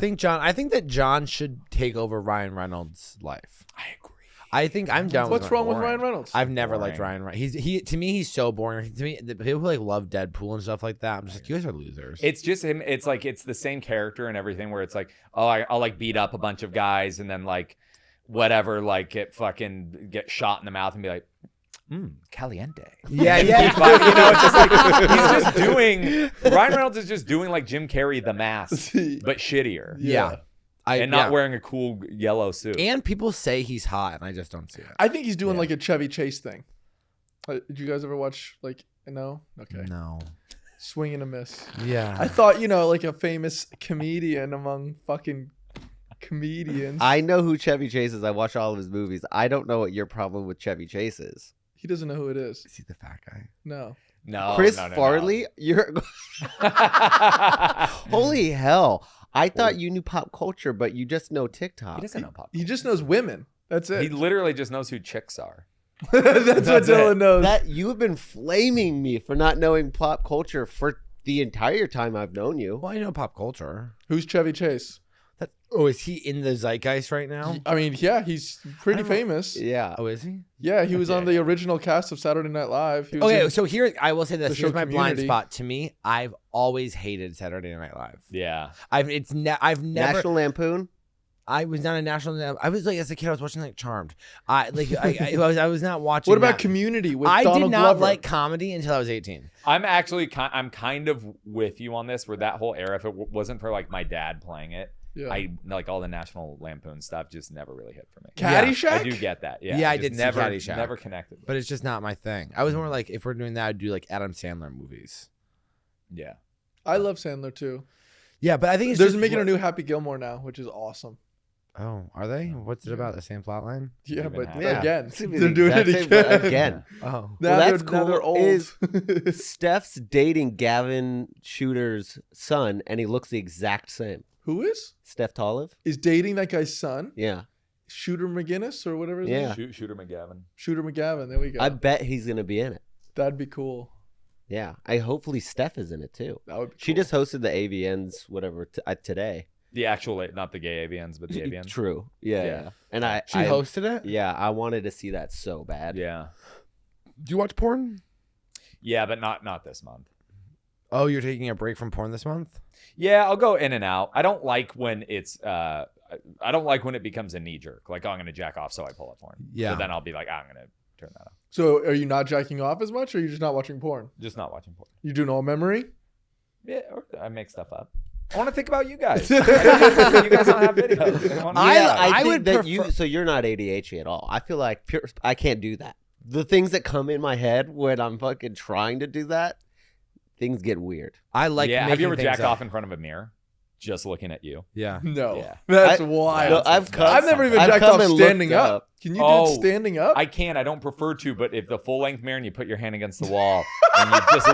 think that John should take over Ryan Reynolds' life. I agree. I think I'm down. What's with wrong with boring. Ryan Reynolds? I've never liked Boring. Ryan Reynolds. He to me he's so boring. To me, the people who like love Deadpool and stuff like that, I'm just like, you guys are losers. It's just him. It's like it's the same character and everything. Where it's like, oh, I'll like beat up a bunch of guys and then like whatever, like get shot in the mouth and be like, caliente. yeah. But, you know, it's just like he's just doing. Ryan Reynolds is just doing like Jim Carrey, The Mask, but shittier, Yeah. and not wearing a cool yellow suit. And people say he's hot, and I just don't see it. I think he's doing Yeah. like a Chevy Chase thing. Did you guys ever watch like no? Okay. No. Swing and a miss. Yeah. I thought, like a famous comedian among fucking comedians. I know who Chevy Chase is. I watch all of his movies. I don't know what your problem with Chevy Chase is. He doesn't know who it is. Is he the fat guy? No. no, Chris no, no, Farley? You're no. holy hell. I thought you knew pop culture, but you just know TikTok. He doesn't know pop. He just knows women. That's He it. literally just knows who chicks are. That's what That's Dylan it. knows. That you have been flaming me for not knowing pop culture for the entire time I've known you. Well, I know pop culture. Who's Chevy Chase? Is he in the zeitgeist right now? I mean, yeah, he's pretty I don't know. famous. Yeah. Oh, is he? Yeah, he was on the original cast of Saturday Night Live. He was Okay, in- so here I will say this. the Here's show my blind Community. spot. To me, I've always hated Saturday Night Live. Yeah. I've never. National Lampoon? I was not a national. I was like as a kid, I was watching like Charmed. I was not watching. What about that. Community with I Donald did not Glover? like comedy until I was 18. I'm actually I'm kind of with you on this. Where that whole era, if it wasn't for like my dad playing it, Yeah. I like all the National Lampoon stuff just never really hit for me. Caddyshack? I do get that. Yeah, Yeah, I just did see never Caddyshack. never connected. But it's just not my thing. I was more like, if we're doing that, I'd do like Adam Sandler movies. Yeah. I love Sandler too. Yeah, but I think it's There's just making a new Happy Gilmore now, which is awesome. Oh, are they? What's it about? The same plot line? Yeah, Even but happy. Yeah. again, It's gonna be they're the doing it exact same, but again. again. Oh. Now, Well, that's now they're cool. old. Steph's dating Gavin Shooter's son, and he looks the exact same. Who is? Steph Tolive? Is dating that guy's son? Yeah. Shooter McGinnis or whatever his Yeah. name is? Shooter McGavin. Shooter McGavin. There we go. I bet he's going to be in it. That'd be cool. Yeah. Hopefully Steph is in it too. That would be She cool. just hosted the AVNs, whatever, today. The actual, not the gay avians, but the avians. True. Yeah. And She I hosted it. Yeah, I wanted to see that so bad. Yeah. Do you watch porn? Yeah, but not this month. Oh, you're taking a break from porn this month? Yeah, I'll go in and out. I don't like when it's I don't like when it becomes a knee jerk. Like, oh, I'm gonna jack off, so I pull up porn. Yeah. So then I'll be like, I'm gonna turn that off. So are you not jacking off as much, or are you just not watching porn? Just not watching porn. You doing all memory? Yeah, or I make stuff up. I want to think about you guys. You guys don't have videos. I think would that prefer- so you're not ADHD at all. I feel like I can't do that. The things that come in my head when I'm fucking trying to do that, things get weird. I like. yeah. Have making you ever things jacked up. off in front of a mirror, just looking at you? Yeah. No. Yeah. That's I- wild. No, I've never even I've jacked come off and standing looked up. up. Can you do Oh, it standing up? I can't. I don't prefer to. But if the full length mirror and you put your hand against the wall and you just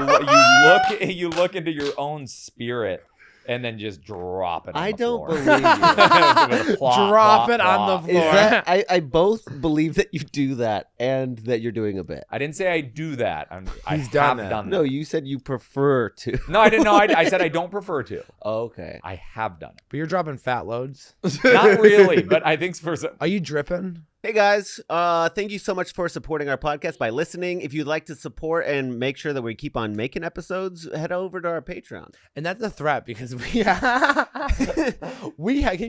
you look into your own spirit. And then just drop it on I the don't floor. believe you. With a plop, Drop plop, it on plop. the Is floor. that I both believe that you do that and that you're doing a bit. I didn't say I do that. I He's have done it. done that. No, you said you prefer to. No, I didn't know. I said I don't prefer to. Okay. I have done it. But you're dropping fat loads. Not really, but I think for some. Are you dripping? Hey guys, thank you so much for supporting our podcast by listening. If you'd like to support and make sure that we keep on making episodes, head over to our Patreon. And that's a threat because we can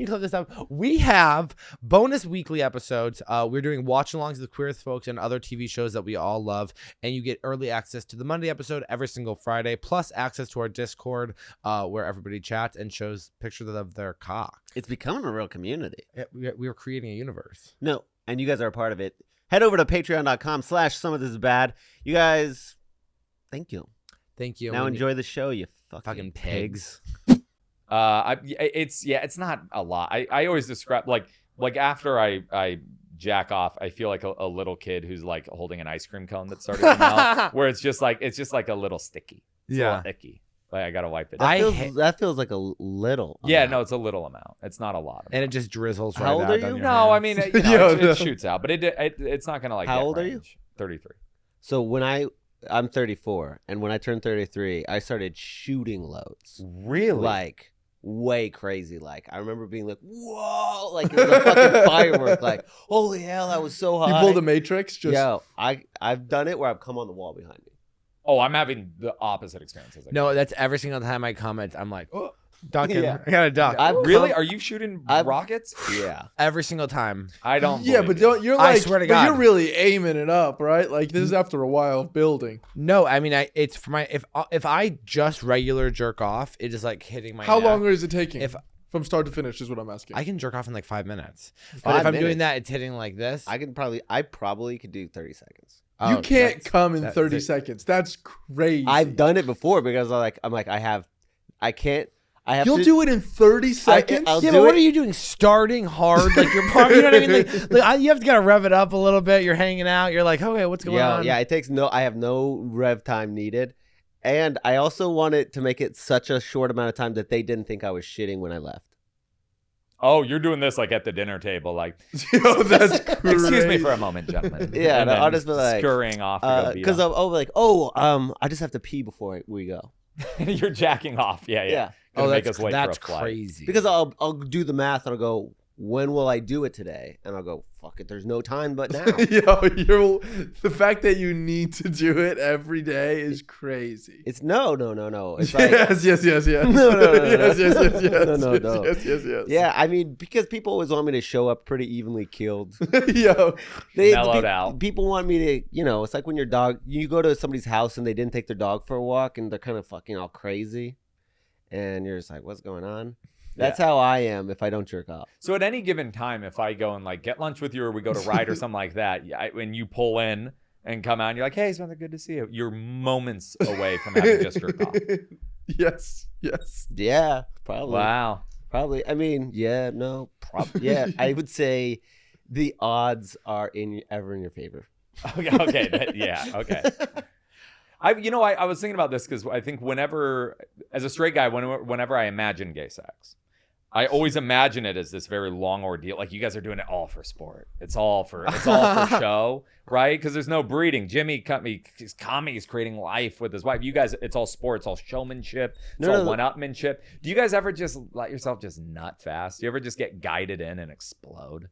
you clip this up? We have bonus weekly episodes. We're doing watch-alongs with Queer as Folks and other TV shows that we all love, and you get early access to the Monday episode every single Friday, plus access to our Discord where everybody chats and shows pictures of their cock. It's becoming a real community. We are creating a universe. No, and you guys are a part of it. Head over to patreon.com/some of this is bad. You guys, thank you. Thank you. Now We- enjoy the show, you fucking Fucking pigs. It's not a lot. I always describe like after I jack off, I feel like a little kid who's like holding an ice cream cone that started to melt, where it's just like a little sticky. It's a little icky. Like I gotta wipe it. That feels like a little. Yeah, amount. no, it's a little amount. It's not a lot. and it just drizzles right How old out are on you? your No, hand. I mean, it shoots out, but it's not gonna like. How get old are you? range. 33. So when I'm 34, and when I turned 33, I started shooting loads. Really? Like way crazy. Like I remember being like, "Whoa!" Like it was a fucking firework. Like holy hell, that was so high. You pull the Matrix. Just Yo, I've done it where I've come on the wall behind me. Oh, I'm having the opposite experiences. No, that's every single time I comment. I'm like, oh, ducking. Yeah. I gotta duck. Really? Are you shooting rockets? Yeah. Every single time. I don't. Yeah, believe but you. don't you're I like, swear to but you're God. really aiming it up, right? Like this is after a while of building. No, I mean, it's for my if I just regular jerk off, it is like hitting my. How neck. long is it taking? If- From start to finish is what I'm asking. I can jerk off in like 5 minutes. But 5 if I'm doing minutes? that, it's hitting like this. I probably could do 30 seconds. You Oh, can't that's- come in that- 30 that- seconds. That's crazy. I've done it before because I have You'll to do it in 30 seconds? I'll Yeah, do but what it. are you doing? Starting hard, like you're, you know what I mean? Like you have to gotta rev it up a little bit. You're hanging out. You're like, okay, what's going on? Yeah, it takes I have no rev time needed. And I also wanted to make it such a short amount of time that they didn't think I was shitting when I left. Oh, you're doing this like at the dinner table, like. Yo, that's crazy. Excuse me for a moment, gentlemen. Yeah, And no, then I'll just be like, scurrying off to go beat Because up. I just have to pee before we go. You're jacking off. Yeah. Yeah. Gonna Oh, make that's us late that's for a flight. crazy. Because I'll do the math and I'll go, when will I do it today? And I'll go, fuck it, there's no time but now. Yo, the fact that you need to do it every day is crazy. It's no. It's like, Yes. No. Yes. No. Yes. yeah, I mean, because people always want me to show up pretty evenly killed. Yo, Mellowed out. People want me to, it's like when you go to somebody's house and they didn't take their dog for a walk and they're kind of fucking all crazy. And you're just like, what's going on? That's how I am if I don't jerk off. So at any given time, if I go and like get lunch with you, or we go to ride or something like that, when you pull in and come out, and you're like, "Hey, Spencer, good to see you." You're moments away from having just jerked off. Yes. Yeah, probably. Wow. Probably. I mean, yeah, no, yeah. I would say the odds are ever in your favor. Okay. Yeah. Okay. I was thinking about this because I think whenever, as a straight guy, whenever I imagine gay sex, I always imagine it as this very long ordeal. Like you guys are doing it all for sport. It's all for show, right? Because there's no breeding. Jimmy is creating life with his wife. You guys, it's all sport. It's all showmanship. It's all one-upmanship. Do you guys ever just let yourself just nut fast? Do you ever just get guided in and explode?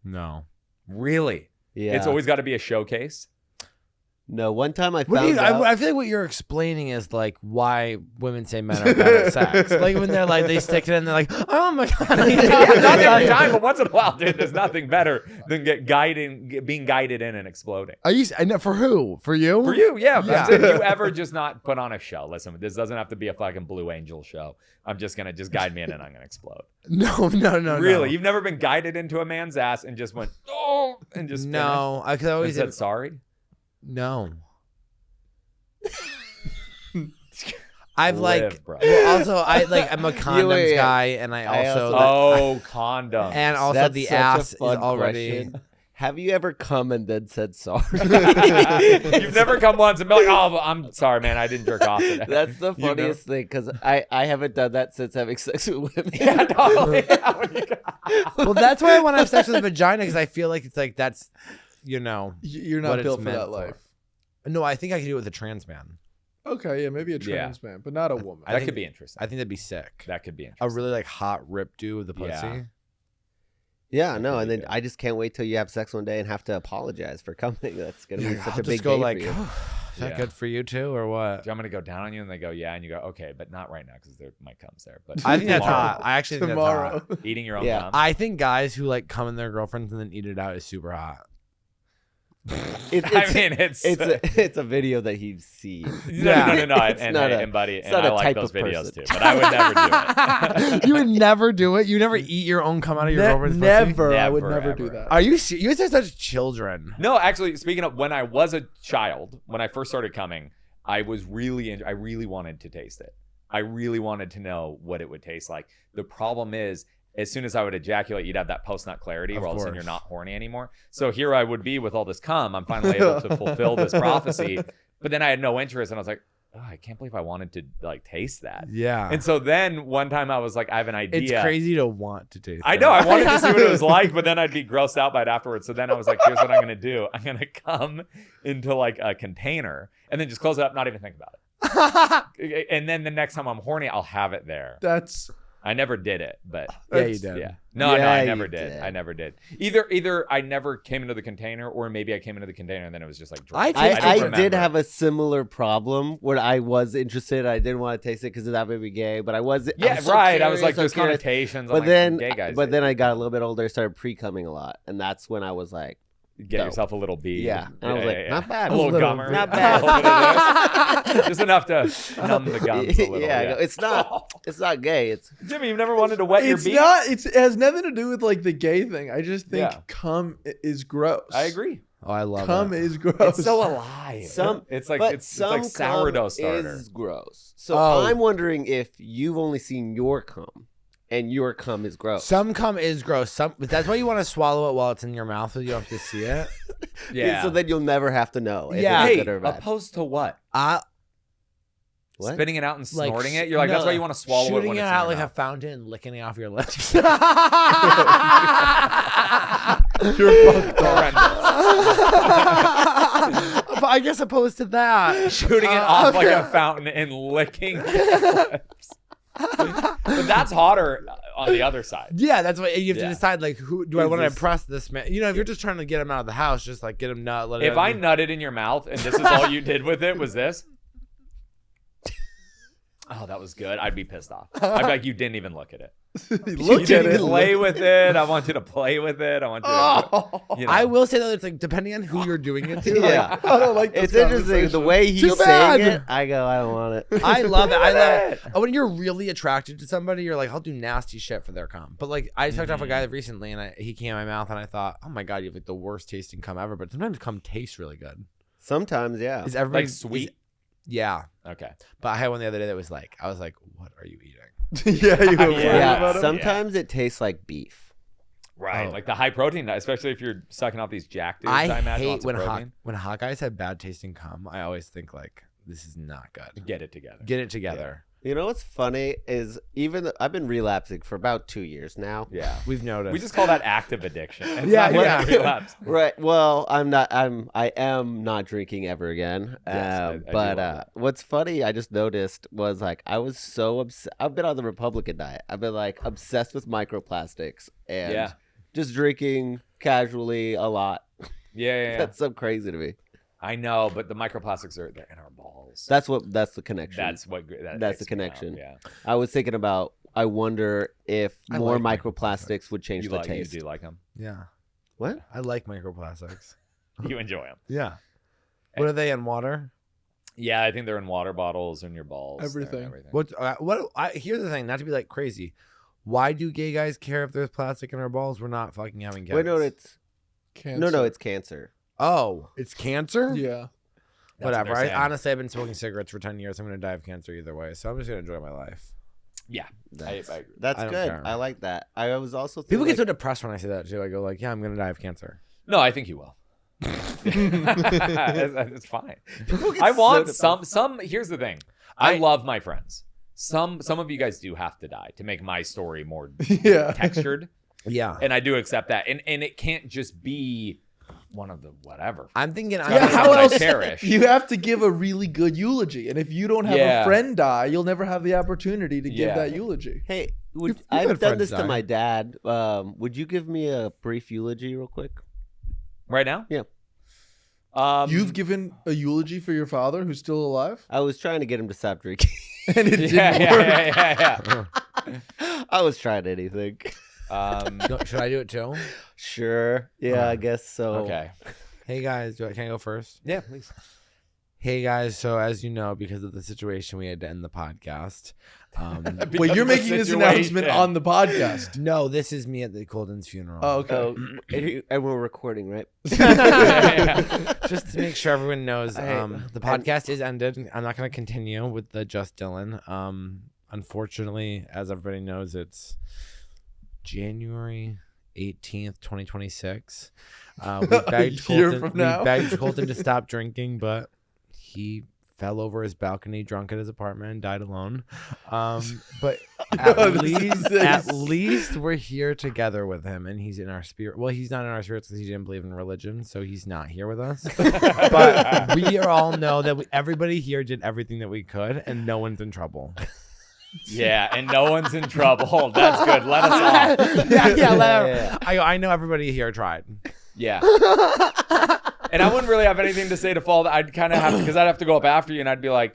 No. Really? Yeah. It's always got to be a showcase. No, one time I What do found you, out. I feel like what you're explaining is like why women say men are better at sex. Like when they're like, they stick it in, they're like, oh my God. Not every time, but once in a while, dude, there's nothing better than being guided in and exploding. Are you, I know, for who? For you? For you, yeah. Yeah. If you ever just not put on a show, listen, this doesn't have to be a fucking Blue Angel show. I'm just going to just guide me in and I'm going to explode. No. Really? You've never been guided into a man's ass and just went, oh, and just No. I could finished? always And said sorry? No. I've Live, bro. well, also I'm a condoms guy, and I also Oh, condoms. and also That's the such a ass is fun already. question. Have you ever come and then said sorry? You've never come once and been like, oh, I'm sorry, man, I didn't jerk off today. That's the funniest thing because I haven't done that since having sex with women. Yeah, no, yeah, when you Well, that's why I want to have sex with a vagina, because I feel like it's like that's, You're what not it's built for meant that for. life. No, I think I could do it with a trans man. Okay, yeah, maybe a trans man, but not a woman. that could be interesting. I think that'd be sick. That could be A interesting. really like hot rip dude with the pussy. Yeah. Yeah, no, and then good. I just can't wait till you have sex one day and have to apologize for coming. That's gonna be such I'll a just big go day like, for you. is that Yeah. good for you too, or what? Do you want me to go down on you? And they go, yeah. And you go, okay, but not right now because my cum's there. But I think that's tomorrow, hot. I actually think Tomorrow. that's hot. Eating your own Yeah. cum. I think guys who like come in their girlfriends and then eat it out is super hot. It's a video that he's seen. No. It's And, not hey, a- and buddy, it's and not I a like type those of videos person. too, but I would never do it. You would never do it. You never eat your own cum out of your girlfriend's pussy? Never. I would Never, never do ever. that. Are you? You guys are such children. No, actually, speaking of when I was a child, when I first started coming, I really wanted to taste it. I really wanted to know what it would taste like. The problem is, as soon as I would ejaculate, you'd have that post-nut clarity where all of a sudden you're not horny anymore. So here I would be with all this cum. I'm finally able to fulfill this prophecy. But then I had no interest, and I was like, oh, I can't believe I wanted to like taste that. Yeah. And so then one time I was like, I have an idea. It's crazy to want to taste. I know. I wanted to see what it was like, but then I'd be grossed out by it afterwards. So then I was like, here's what I'm going to do. I'm going to come into like a container and then just close it up, not even think about it. And then the next time I'm horny, I'll have it there. That's I never did it, but Yeah, you did. yeah. No, Yeah, I you never did. did. I never did. Either I never came into the container, or maybe I came into the container and then it was just like dry. I don't I remember. did have a similar problem where I was interested. I didn't want to taste it because that made me gay, but I was. Yeah, so right. I was like, curious, there's curious. connotations. But I'm like, then, gay guys. but then I got a little bit older, started pre-coming a lot, and that's when I was like, get dope. yourself a little bead. Yeah. And I was like, not bad. A little Little gummer. not A bad. little bit of this. Just enough to numb the gums a little. yeah, it's not gay. It's Jimmy, you've never wanted to wet your it's beak? not. It has nothing to do with like the gay thing. I just think Yeah. cum is gross. I agree. Oh, I love Cum it. is gross. It's so alive. But It's like sourdough cum starter. is gross. So Oh. I'm wondering if you've only seen your cum, and your cum is gross. Some cum is gross. But that's why you want to swallow it while it's in your mouth, so you don't have to see it. Yeah. So then you'll never have to know. If Yeah. it's Hey, good or bad. opposed to what? What? Spitting it out and Like, snorting it? You're like, that's no, why you want to swallow it shooting when it it's out in like your a mouth. fountain and licking it off your lips. You're fucked up. But I guess opposed to that, Shooting it off like a fountain and licking your lips. But that's hotter on the other side. Yeah, that's what you have to Yeah. decide. Like, who do I Is want to this- impress this man? You know, if you're just trying to get him out of the house, just like get him nut. Let If it I nutted in your mouth and this is all you did with it was this, oh, that was good, I'd be pissed off. I'd be like, you didn't even look at it. You Look at didn't it. play with it. I want you to play with it. I want you to. You know. I will say though, it's like depending on who you're doing it to. Yeah. I don't like this It's interesting the conversation. way he's Too saying bad. it. I go, I don't want it. I love it. I love it. it. When you're really attracted to somebody, you're like, I'll do nasty shit for their cum. But like, I sucked off a guy recently, and he came in my mouth, and I thought, oh my god, you have like the worst tasting cum ever. But sometimes cum tastes really good. Sometimes, yeah. Is everybody Like sweet? Yeah, Okay. but I had one the other day that was like, I was like, what are you eating? Yeah, you were worried Yeah. about it. Sometimes it tastes like beef. Right. Oh. Like the high protein diet, especially if you're sucking off these jack dudes. I imagine hate lots of when protein. when hot guys have bad tasting cum. I always think like, this is not good. Get it together. Get it together. You know what's funny is I've been relapsing for about 2 years now. Yeah. We've noticed. We just call that active addiction. It's Yeah, not yeah. relapse. Right. Well, I am not drinking ever again. Yes, I do but love what's funny, I just noticed was like I was so I've been on the Republican diet. I've been like obsessed with microplastics and Yeah. just drinking casually a lot. Yeah. That's so crazy to me. I know, but the microplastics they're in our balls. That's the connection. That's what. That That's the freaks me out, connection. Yeah. I was thinking about. I wonder if I more like microplastics would change You the like? You taste. do like them? Yeah. What? I like microplastics. You enjoy them? Yeah. What are they in water? Yeah, I think they're in water bottles in your balls. Everything. Here's the thing, not to be like crazy. Why do gay guys care if there's plastic in our balls? We're not fucking having kids. Wait, no, it's Cancer. no, it's cancer. Oh, it's cancer? Yeah. That's what Whatever. they're saying. Honestly, I've been smoking cigarettes for 10 years. I'm going to die of cancer either way. So I'm just going to enjoy my life. Yeah, I agree. That's I don't good. care. I like that. I was also People thinking, get so depressed when I say that too. I go like, yeah, I'm going to die of cancer. No, I think you will. it's fine. People get I want so some. Here's the thing. I love my friends. Some of you guys do have to die to make my story more Yeah. textured, Yeah. and I do accept that. And it can't just be one of the whatever. I'm thinking, gotta Yeah, be how someone I else? cherish. You have to give a really good eulogy, and if you don't have Yeah. a friend die, you'll never have the opportunity to give Yeah. that eulogy. Hey, You've I've had done friends this to die. my dad. Would you give me a brief eulogy real quick? Right now? Yeah. You've given a eulogy for your father who's still alive, I was trying to get him to stop drinking. and it yeah, didn't work. yeah. I was trying anything. Should I do it too? Sure. Yeah, I guess so. Okay. Hey guys, can I go first? Yeah, please. Hey guys, so as you know, because of the situation, we had to end the podcast. Wait, you're making this announcement on the podcast. No, this is me at the Colton's funeral. Oh, okay. Oh, and we're recording, right? Just to make sure everyone knows, Hey, the podcast is ended. I'm not going to continue with the Just Dylan. Unfortunately, as everybody knows, it's January 18th, 2026. We begged year Colton, from now. we begged Colton to stop drinking, but he fell over his balcony drunk at his apartment and died alone. But at least we're here together with him, and he's in our spirit. Well, he's not in our spirits because he didn't believe in religion, so he's not here with us. But we all know that everybody here did everything that we could, and no one's in trouble. Yeah, and no one's in trouble. That's good. Let us off. Yeah. I know everybody here tried. Yeah. And I wouldn't really have anything to say to fall. I'd kind of have to, because I'd have to go up after you, and I'd be like,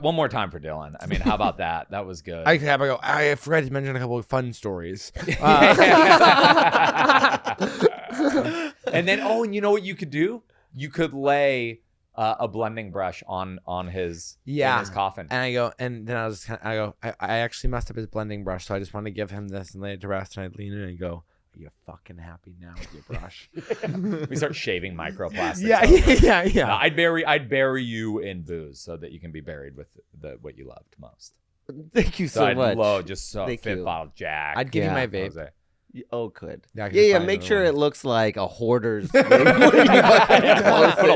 one more time for Dylan. I mean, how about that? That was good. I forgot to mention a couple of fun stories. And then, and you know what you could do? You could lay a blending brush on his in his coffin. And I go, and then I actually messed up his blending brush, so I just want to give him this and lay it to rest. And I lean in and go, "Are you fucking happy now with your brush?" We start shaving microplastics. Yeah. No, I'd bury you in booze so that you can be buried with what you loved most. Thank you so I'd much. blow just so Thank fifth you. bottle Jack. I'd give you Yeah. my vape. Jose. Oh, good. Yeah, I could Yeah, just yeah. buy Make another sure one. it looks like a hoarder's. Put a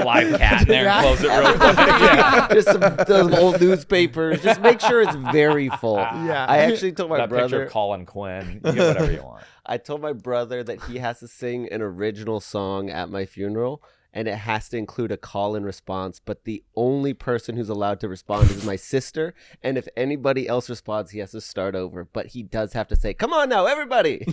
live cat in there and close it real quick. Yeah. Just some old newspapers. Just make sure it's very full. Yeah. I actually told my That picture brother. of Colin Quinn. You get whatever you want. I told my brother that he has to sing an original song at my funeral, and it has to include a call-in response. But the only person who's allowed to respond is my sister. And if anybody else responds, he has to start over. But he does have to say, "Come on now, everybody!"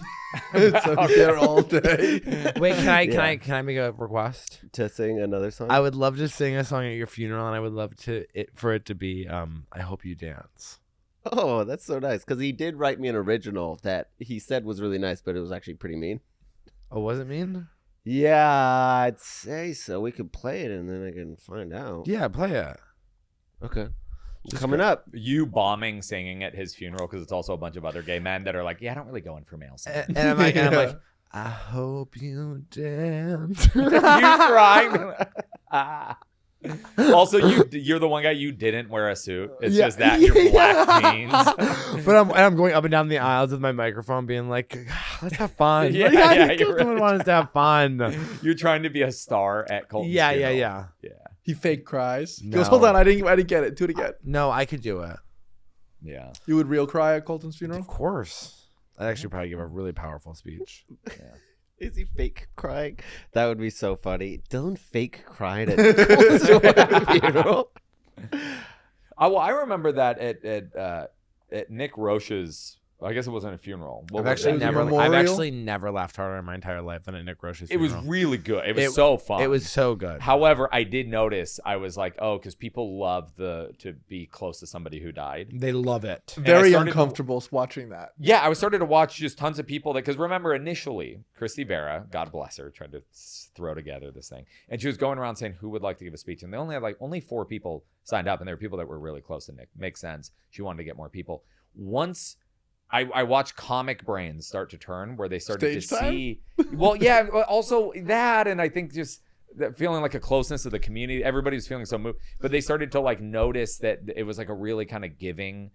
So he's there all day. Wait, can I make a request? to sing another song. I would love to sing a song at your funeral, and I would love for it to be "I Hope You Dance." Oh, that's so nice. Because he did write me an original that he said was really nice, but it was actually pretty mean. Oh, was it mean? Yeah, I'd say so. We could play it and then I can find out. Yeah, play it. Okay. Coming up. You bombing singing at his funeral because it's also a bunch of other gay men that are like, yeah, I don't really go in for male singing. And I'm like, I hope you dance. You crying. Also, you're the one guy you didn't wear a suit. It's Yeah. just that you're black jeans. But I'm going up and down the aisles with my microphone, being like, "Let's have fun." Yeah, you're Someone right. wants to have fun. You're trying to be a star at Colton's Yeah. funeral. Yeah. He fake cries. He No. goes, hold on, I didn't get it. Do it again. No, I could do it. Yeah. You would real cry at Colton's funeral? Of course. I'd actually probably give a really powerful speech. Is he fake crying? That would be so funny. Dylan fake cried at Cole's funeral. I remember that at Nick Roche's. I guess it wasn't a funeral. I've it? actually Was it never. memorial? I've actually never laughed harder in my entire life than at Nick Roche's It was funeral. really good. It was so fun. It was so good. However, I did notice. I was like, oh, because people love to be close to somebody who died. They love it. Very started- uncomfortable watching that. Yeah, I was started to watch just tons of people that, because remember initially, Christy Vera, God bless her, tried to throw together this thing, and she was going around saying who would like to give a speech, and they only had only 4 people signed up, and there were people that were really close to Nick. Makes sense. She wanted to get more people. Once I watched comic brains start to turn, where they started Stage to time? see, well, yeah, also that, and I think just that feeling like a closeness of the community. Everybody was feeling so moved, but they started to notice that it was a really kind of giving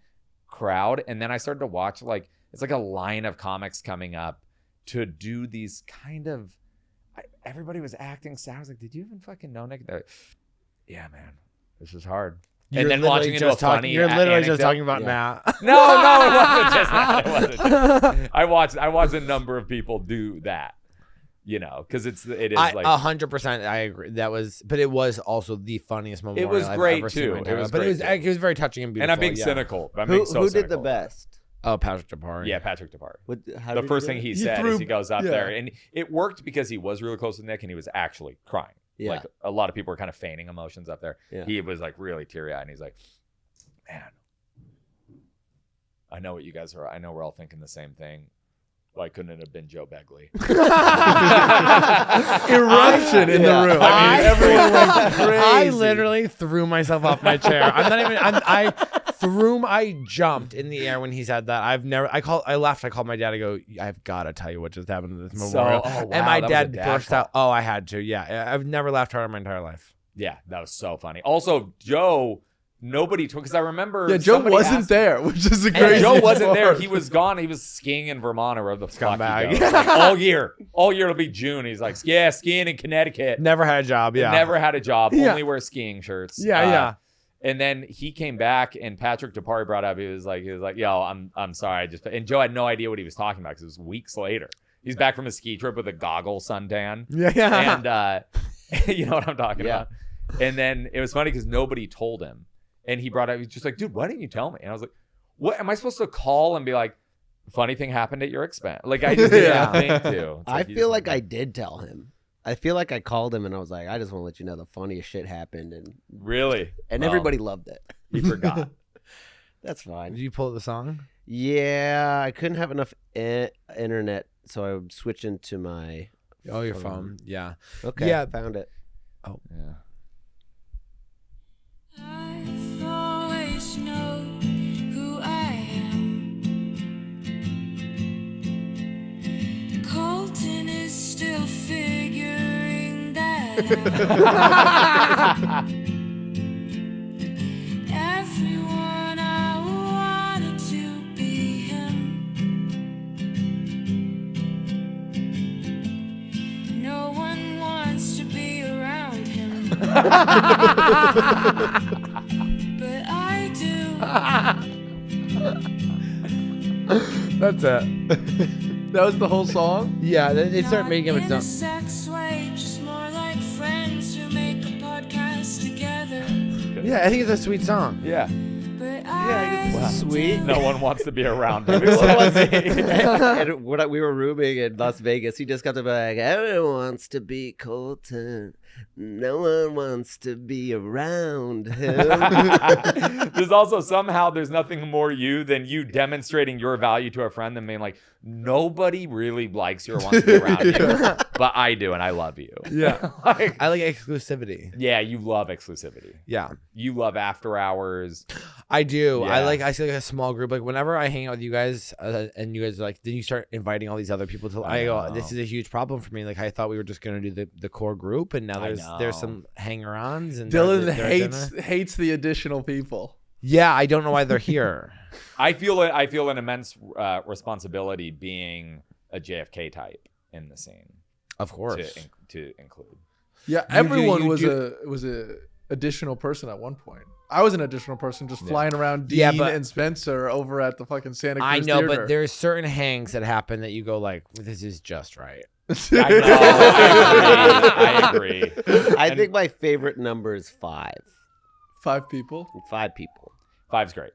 crowd. And then I started to watch it's like a line of comics coming up to do these kind of. Everybody was acting sad. I was like, "Did you even fucking know, Nick?" They're like, yeah, man, this is hard. And then watching into a funny You're literally just anecdote. talking about Yeah. Matt. No, it wasn't just that. It wasn't just that. I watched a number of people do that, because it is 100%. I agree. But it was also the funniest memorial was I've great, ever seen in too. my entire It was life. But great, it was very touching and beautiful. and I'm being yeah. cynical. I'm Who being so did the cynical. best? Oh, Patrick Depari. Yeah, Patrick Depari. How The did first do thing it? he You said threw- is he goes up yeah. there, and it worked because he was really close to Nick, and he was actually crying. Yeah. Like a lot of people were kind of feigning emotions up there. Yeah. He was really teary-eyed, and he's like, man, I know what you guys are. I know we're all thinking the same thing. Why couldn't it have been Joe Begley? Eruption in the room. I- Everyone went crazy. I literally threw myself off my chair. I'm not even. I jumped in the air when he said that. I left. I called my dad. I go, I've got to tell you what just happened to this memorial. wow, and my that was a dad dad burst call. out. Oh, I had to. Yeah, I've never laughed harder in my entire life. Yeah, that was so funny. Also, Joe, nobody took, because I remember Joe somebody wasn't asked- there, which is a And crazy Joe wasn't there. part. He was gone. He was skiing in Vermont or wherever the fuck he Scumbag. goes. All year. All year it'll be June. He's like, yeah, skiing in Connecticut. Never had a job. Yeah. Never had a job. Yeah. Only wear skiing shirts. Yeah. And then he came back, and Patrick Depari brought up. He was like, yo, I'm sorry. And Joe had no idea what he was talking about because it was weeks later. He's back from a ski trip with a goggle suntan. Yeah. And you know what I'm talking Yeah. about. And then it was funny because nobody told him. And he brought up, he's just like, dude, why didn't you tell me? And I was like, what? Am I supposed to call and be like, funny thing happened at your expense? Like, I just didn't think to. It's I you just feel like wanna- I did tell him. I feel like I called him and I was like, I just want to let you know the funniest shit happened, and Really? Well, everybody loved it. He forgot. That's fine. Did you pull up the song? Yeah, I couldn't have enough internet, so I would switch into my. Oh, your phone. Yeah. Okay, Yeah. found it. Yeah. I've always known who I am. Colton is still figuring that out. Everyone I wanted to be him. No one wants to be around him. But I do. That's it. That was the whole song? Yeah. They start Not making in it a sound. sex way, just more like friends who make a podcast together. Yeah, I think it's a sweet song. Yeah. But I Sweet. No one wants to be around him. And when we were rooming in Las Vegas, he just kept to be like, everyone wants to be Colton. No one wants to be around him. There's also somehow there's nothing more you than you demonstrating your value to a friend than being like, nobody really likes you or wants to be around you, but I do, and I love you. Yeah. Like, I like exclusivity. yeah, you love exclusivity. Yeah. You love after hours. I do. Yeah. I see like a small group. Like whenever I hang out with you guys, and you guys are like, then you start inviting all these other people to. I go, know. this is a huge problem for me. Like I thought we were just gonna do the core group, and now I there's know. some hanger-ons. And Dylan they're hates the additional people. Yeah, I don't know why they're here. I feel an immense responsibility being a JFK type in the scene Of course. to include. Yeah, You do- everyone you was do- a additional person at one point. I was an additional person just flying around Dean Yeah, but- and Spencer over at the fucking Santa Cruz I know, Theater. but there's certain hangs that happen that you go like, this is just right. I agree. I think my favorite number is 5. 5 people. 5 people. 5's great.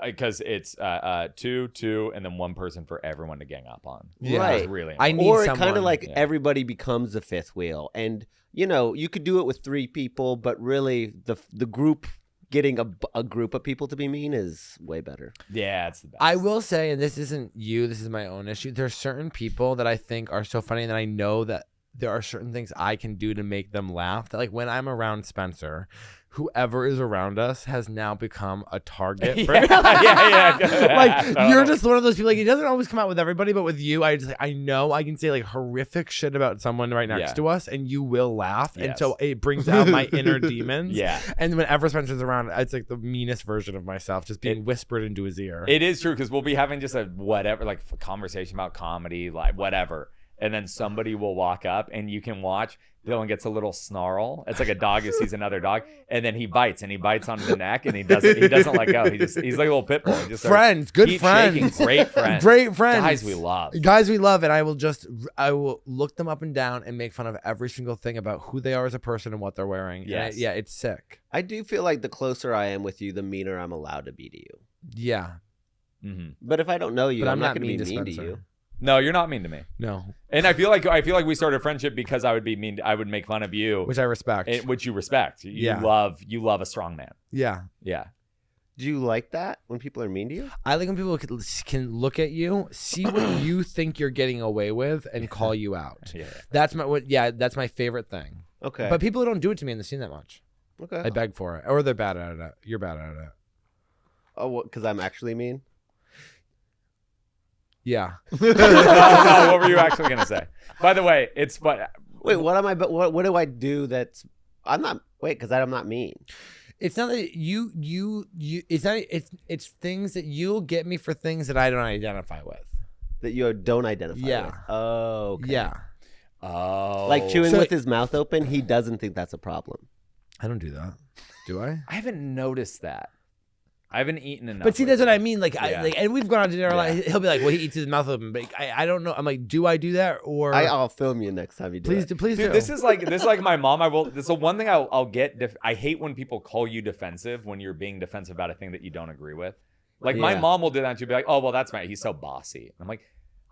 Because it's 2, and then one person for everyone to gang up on. Yeah. Right. It's really I important. need Or it someone. kind of like yeah. everybody becomes the fifth wheel. And, you know, you could do it with 3 people, but really the group getting a group of people to be mean is way better. Yeah, it's the best. I will say, and this isn't you, this is my own issue. There's certain people that I think are so funny, and I know that there are certain things I can do to make them laugh. That like when I'm around Spencer, whoever is around us has now become a target. For yeah. Like Totally. you're just one of those people. Like it doesn't always come out with everybody, but with you, I know I can say like horrific shit about someone right next Yeah. to us, and you will laugh, and Yes. so it brings out my inner demons. Yeah. And whenever Spencer's around, it's like the meanest version of myself, just being whispered into his ear. It is true because we'll be having just a whatever, like a conversation about comedy, like whatever. And then somebody will walk up and you can watch Dylan gets a little snarl. It's like a dog who sees another dog. And then he bites onto the neck and he doesn't let go. He's like a little pit bull. He just starts- Friends, good keep friends. shaking. Great friends. Great friends. Guys we love. Guys we love, and I will look them up and down and make fun of every single thing about who they are as a person and what they're wearing. And Yes. yeah, it's sick. I do feel like the closer I am with you, the meaner I'm allowed to be to you. Yeah. Mm-hmm. But if I don't know you, But I'm I'm not not going to be mean to mean to Spencer. you. No, you're not mean to me. No. And I feel like we started a friendship because I would be mean. I would make fun of you, Which I respect. which you respect. You Yeah. love a strong man. Yeah. Yeah. Do you like that when people are mean to you? I like when people can look at you, see what you think you're getting away with, and call you out. Yeah. That's my favorite thing. Okay. But people don't do it to me in the scene that much. okay. I beg for it. Or they're bad at it. You're bad at it. Oh, because I'm actually mean? Yeah. no, what were you actually gonna say? By the way, it's but Wait, what am I? What do I do that's? I'm not. Wait, because I'm not mean. It's not that you it's not it's things that you'll get me for things that I don't identify with. That you don't identify Yeah. with. Oh, okay. Yeah. Like chewing So- with his mouth open, he doesn't think that's a problem. I don't do that. Do I? I haven't noticed that. I haven't eaten enough. But see, that's what I lately. mean. Like, Yeah. and we've gone out to dinner. Yeah. Like, he'll be like, "Well, he eats his mouth open," but I don't know. I'm like, do I do that or I'll film you next time you do please it. do, please Dude, do. this is like my mom. This is the one thing I'll get. I hate when people call you defensive when you're being defensive about a thing that you don't agree with. Like my Yeah. mom will do that. And she'll be like, "Oh, well, that's he's so bossy." I'm like,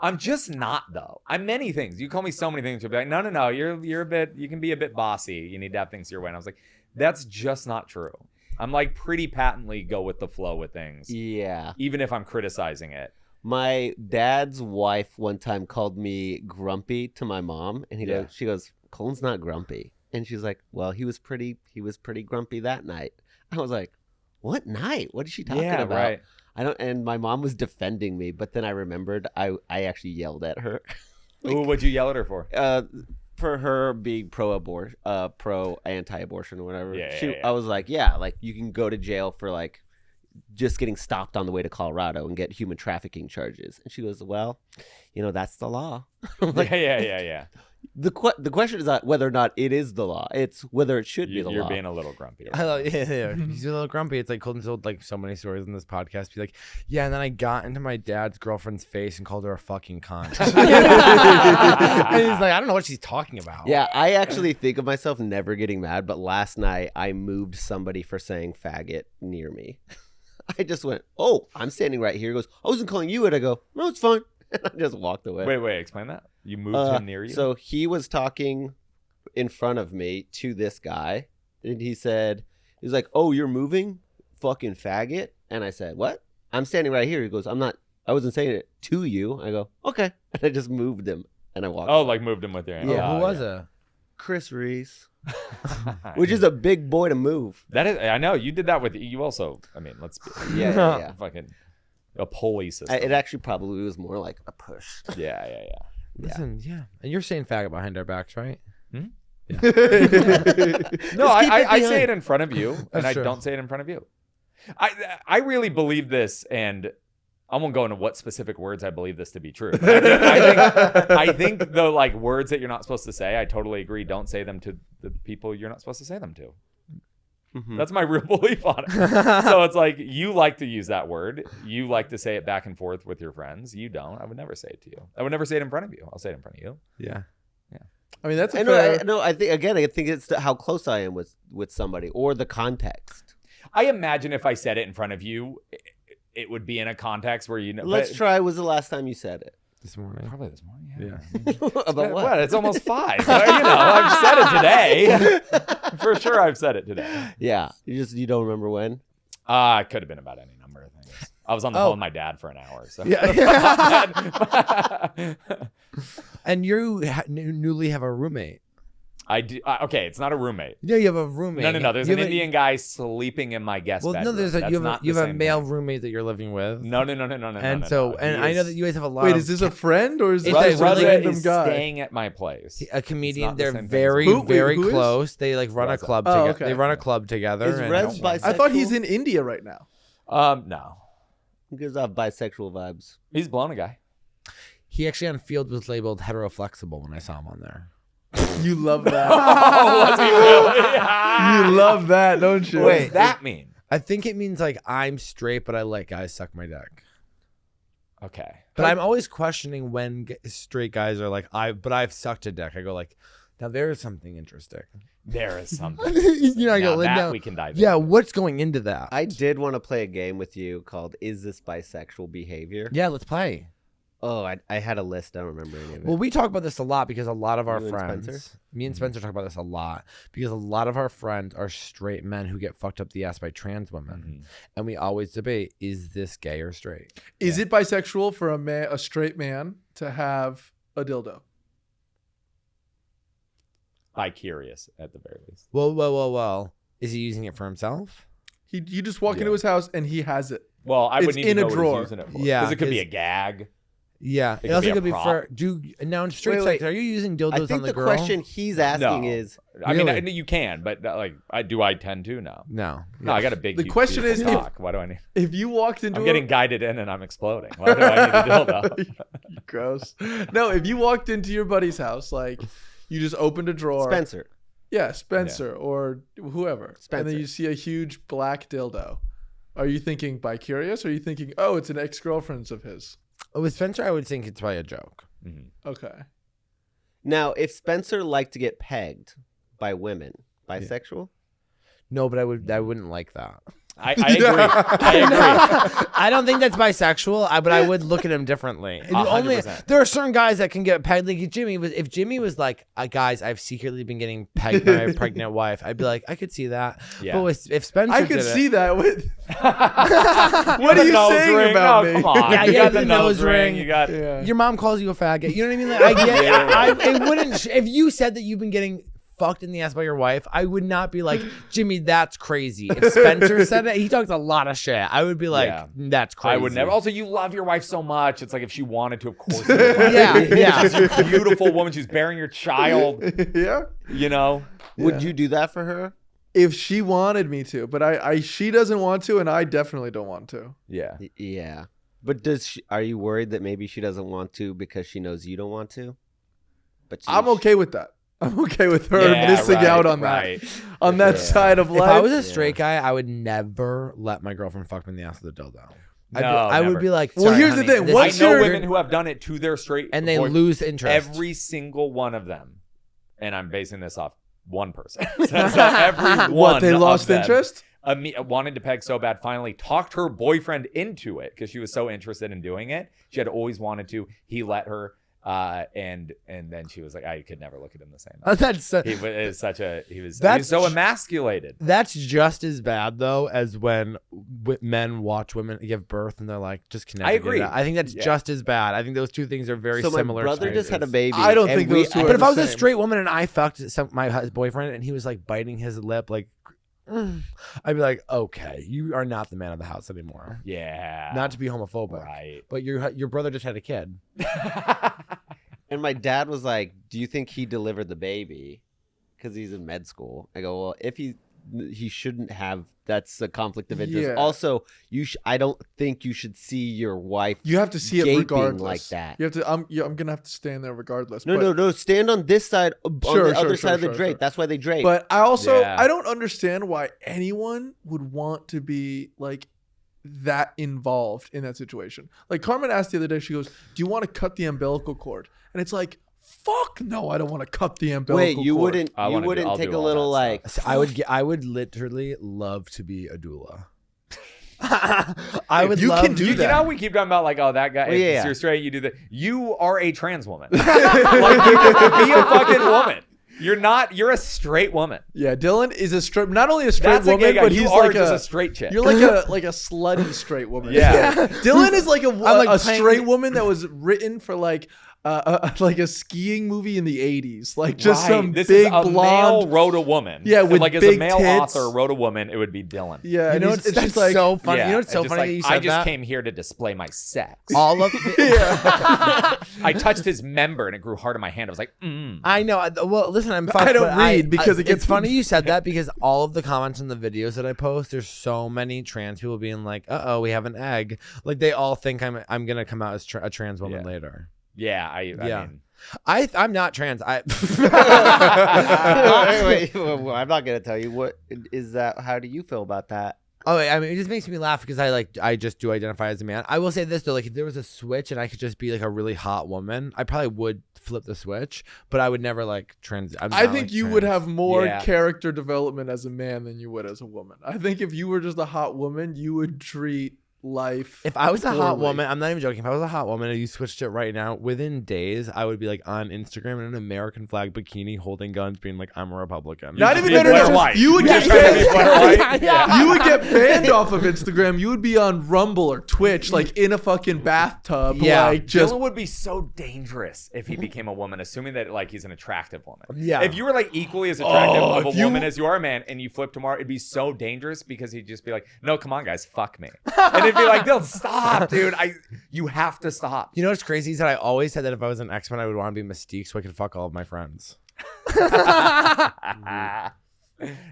I'm just not though. I'm many things. You call me so many things. You'll be like, no. You're a bit. You can be a bit bossy. You need to have things your way. And I was like, that's just not true. I'm like pretty patently go with the flow with things, Yeah. even if I'm criticizing it. My dad's wife one time called me grumpy to my mom, and Yeah. she goes, "Colin's not grumpy," and she's like, "Well, he was pretty grumpy that night." I was like, "What night? What is she talking about?" Right. I don't. And my mom was defending me, but then I remembered I actually yelled at her. Ooh, what'd you yell at her for? For her being pro anti-abortion or whatever. Yeah. I was like, yeah, like you can go to jail for like just getting stopped on the way to Colorado and get human trafficking charges. And she goes, well, that's the law. Yeah. The question is not whether or not it is the law. It's whether it should be the You're law. being a little grumpy. I love, yeah. He's a little grumpy. It's like Colton told like so many stories in this podcast. Be like, yeah, and then I got into my dad's girlfriend's face and called her a fucking cunt. And he's like, I don't know what she's talking about. Yeah, I actually think of myself never getting mad, but last night I moved somebody for saying faggot near me. I just went, oh, I'm standing right here. He goes, I wasn't calling you it. I go, no, it's fine. And I just walked away. Wait, explain that. You moved him near you? So he was talking in front of me to this guy, and he's like, oh, you're moving? Fucking faggot. And I said, what? I'm standing right here. He goes, I wasn't saying it to you. I go, okay. And I just moved him, and I walked away. like moved him with your hand. Yeah. Who was it? Chris Reese, which is a big boy to move. That is, I know you did that with you also. I mean, let's be Yeah. fucking a pulley system. It actually probably was more like a push. Yeah. Listen, yeah. And you're saying faggot behind our backs, right? No, Just keep I it say it in front of you, and That's I true. don't say it in front of you. I really believe this, and I won't go into what specific words I believe this to be true. I think the like words that you're not supposed to say, I totally agree. Don't say them to the people you're not supposed to say them to. Mhm. That's my real belief on it. So it's like, you like to use that word. You like to say it back and forth with your friends. You don't. I would never say it to you. I would never say it in front of you. I'll say it in front of you. Yeah. I mean, that's a I fair. know. I think it's how close I am with somebody or the context. I imagine if I said it in front of you, it would be in a context where Let's try. Was the last time you said it? This morning. Probably this morning. Yeah. About what? What? It's almost 5. I've said it today. For sure, I've said it today. Yeah. You don't remember when? It could have been about any number of things. I was on the phone with my dad for an hour. So. Yeah. And you newly have a roommate. I do. Okay, it's not a roommate. Yeah, you have a roommate. No. There's You an have a- Indian guy sleeping in my guest Well, bedroom. no, there's a That's you have not a, you the have a same male thing. roommate that you're living with. No. And He I know is- that you guys have a lot. Wait, of is this a friend or is It's this a a really- random is guy? staying at my place. a comedian. not the They're same thing as very, Who- wait, very who is? close. They like run a Reza. club Oh, together. okay. They run a club together. Is and- Rez bisexual? I thought he's in India right now. No. He gives off bisexual vibes. He's blown a guy. He actually on Field was labeled heteroflexible when I saw him on there. You love that. Was he really? You love that, don't you? What does that mean? I think it means like I'm straight, but I let guys suck my dick. Okay. But I'm always questioning when straight guys are like, I've sucked a dick. I go like, now there is something interesting. There is something. You know, I go, Now that now- we can dive yeah, into. what's going into that? I did want to play a game with you called "Is This Bisexual Behavior?" Yeah, let's play. Oh, I had a list. I don't remember any of it. Well, we talk about this a lot because a lot of our You and friends, Spencer? me and Spencer talk about this a lot because a lot of our friends are straight men who get fucked up the ass by trans women. And we always debate, is this gay or straight? Is it bisexual for a straight man to have a dildo? Bi-curious at the very least. Well. Is he using it for himself? You just walk Yeah. into his house and he has it. Well, I It's would need in to a know what drawer. he's using it for. Yeah, Because it could be a 'cause- gag. Yeah. It It also could could be be a for now in straight Wait, sex. Are you using dildos I on think the the girl? question he's asking No. is, I mean, Really? you can, but do I tend to? No. No. No, I got a big. The huge question piece is of if- cock. Why do I need? If you walked into I'm getting guided in and I'm exploding. Why do I need a dildo? gross. No, if you walked into your buddy's house, like you just opened a drawer. Spencer. Yeah, Spencer or whoever. And Spencer. then you see a huge black dildo. Are you thinking bi-curious or are you thinking, oh, it's an ex-girlfriend's of his? With Spencer, I would think it's probably a joke. Okay. Now, if Spencer liked to get pegged by women, bisexual? No, but I wouldn't like that. I agree. I agree. I don't think that's bisexual, but I would look at him differently. 100%. There are certain guys that can get pegged. Like if Jimmy was like, guys, I've secretly been getting pegged by my pregnant wife, I'd be like, I could see that. Yeah. But if Spencer I could did see it, that with What are you saying about me? Come on. Yeah, you yeah, got the the nose nose ring. ring. You got. yeah. your mom calls you a faggot. You know what I mean? Like, I get. It wouldn't. If you said that you've been getting fucked in the ass by your wife, I would not be like, Jimmy, that's crazy. If Spencer said it, he talks a lot of shit. I would be like, Yeah. that's crazy. I would never. Also, you love your wife so much. It's like if she wanted to, of course. You would. Yeah. She's a beautiful woman. She's bearing your child. Yeah. You know. Would you do that for her? If she wanted me to, but she doesn't want to and I definitely don't want to. Yeah. Yeah. But are you worried that maybe she doesn't want to because she knows you don't want to? But I'm okay with that. I'm okay with her Yeah, missing right, out on right. that. On that side of If life. I was a straight guy, I would never let my girlfriend fuck me in the ass with a dildo. I never. would be like, Well, "Sorry, here's the honey, thing. this What's is I know your- women who have done it to their straight and they boy- lose interest. Every single one of them, and I'm basing this off one person. So every one What, they of lost them, interest? wanted to peg so bad, finally talked her boyfriend into it because she was so interested in doing it. She had always wanted to. He let her, and then she was like, I could never look at him the same. That's He was That's so emasculated. That's just as bad though as when men watch women give birth and they're like, just connect. I agree. I think that's Yeah. just as bad. I think those two things are very So similar. my brother just had a baby. I don't and think those two are But if I was the a same. straight woman and I fucked my boyfriend and he was like biting his lip, like, I'd be like, okay, you are not the man of the house anymore. Yeah. Not to be homophobic, right. but your brother just had a kid. And my dad was like, do you think he delivered the baby? Because he's in med school. I go, well, if he he shouldn't have. That's a conflict of interest. Yeah. Also, I don't think you should see your wife. You have to see it gaping regardless. like that. You have to. I'm gonna have to stand there regardless. No. Stand on this side, on Sure, the other sure, side of the sure, drape. sure. That's why they drape. But I also Yeah. I don't understand why anyone would want to be like that involved in that situation. Like Carmen asked the other day, she goes, "Do you want to cut the umbilical cord?" And it's like, fuck no, I don't want to cut the umbilical Wait, you cord. wouldn't? I You wanna do- wouldn't I'll take do a all little that like? stuff. I would literally love to be a doula. I would You love can do You that. know, we keep talking about like, oh, that guy. Well, if yeah. you're straight, you do that. You are a trans woman. Like, you can be a fucking woman. You're not. You're a straight woman. Yeah, Dylan is a straight, not only a straight That's a woman, gay guy. but You he's are like just a a straight chick. You're like a slutty straight woman. Yeah. Dylan is like like a playing- straight woman that was written for like a skiing movie in the 80s. Like just some this big is a blonde. male wrote a woman. Yeah, And, with like as big a male tits. author wrote a woman, it would be Dylan. Yeah, You and know he's- what's it's that's just like so funny. Yeah, You know what's so it's just funny like, that you I said just that? came here to display my sex. All of I touched his member and it grew hard in my hand. I was like, I know. Well, listen, I'm fucked. I don't but read because it it's gets- funny you said that because all of the comments in the videos that I post, there's so many trans people being like, "Uh-oh, we have an egg." Like they all think I'm gonna come out as a trans woman Yeah. later. yeah, I mean, I'm not trans. wait, well, I'm not gonna tell you what is that. How do you feel about that? Oh, I mean, it just makes me laugh because I just do identify as a man. I will say this though, like if there was a switch and I could just be like a really hot woman, I probably would flip the switch, but I would never like trans. I think you would have more Yeah. character development as a man than you would as a woman. I think if you were just a hot woman, you would treat life. If I was a hot poorly. woman, I'm not even joking. If I was a hot woman and you switched it right now, within days, I would be like on Instagram in an American flag bikini, holding guns, being like, "I'm a Republican." Not even Be Blair White. You would You're get trying to be banned. Blair White? Yeah. You would get banned off of Instagram. You would be on Rumble or Twitch, like in a fucking bathtub. Yeah. like just Dylan would be so dangerous if he became a woman, assuming that like he's an attractive woman. Yeah. If you were like equally as attractive of if a you- woman as you are a man, and you flipped tomorrow, it'd be so dangerous because he'd just be like, "No, come on, guys, fuck me," and it'd be like, "Dylan, stop, dude. You have to stop." You know what's crazy is that I always said that if I was an X-Men, I would want to be Mystique so I could fuck all of my friends.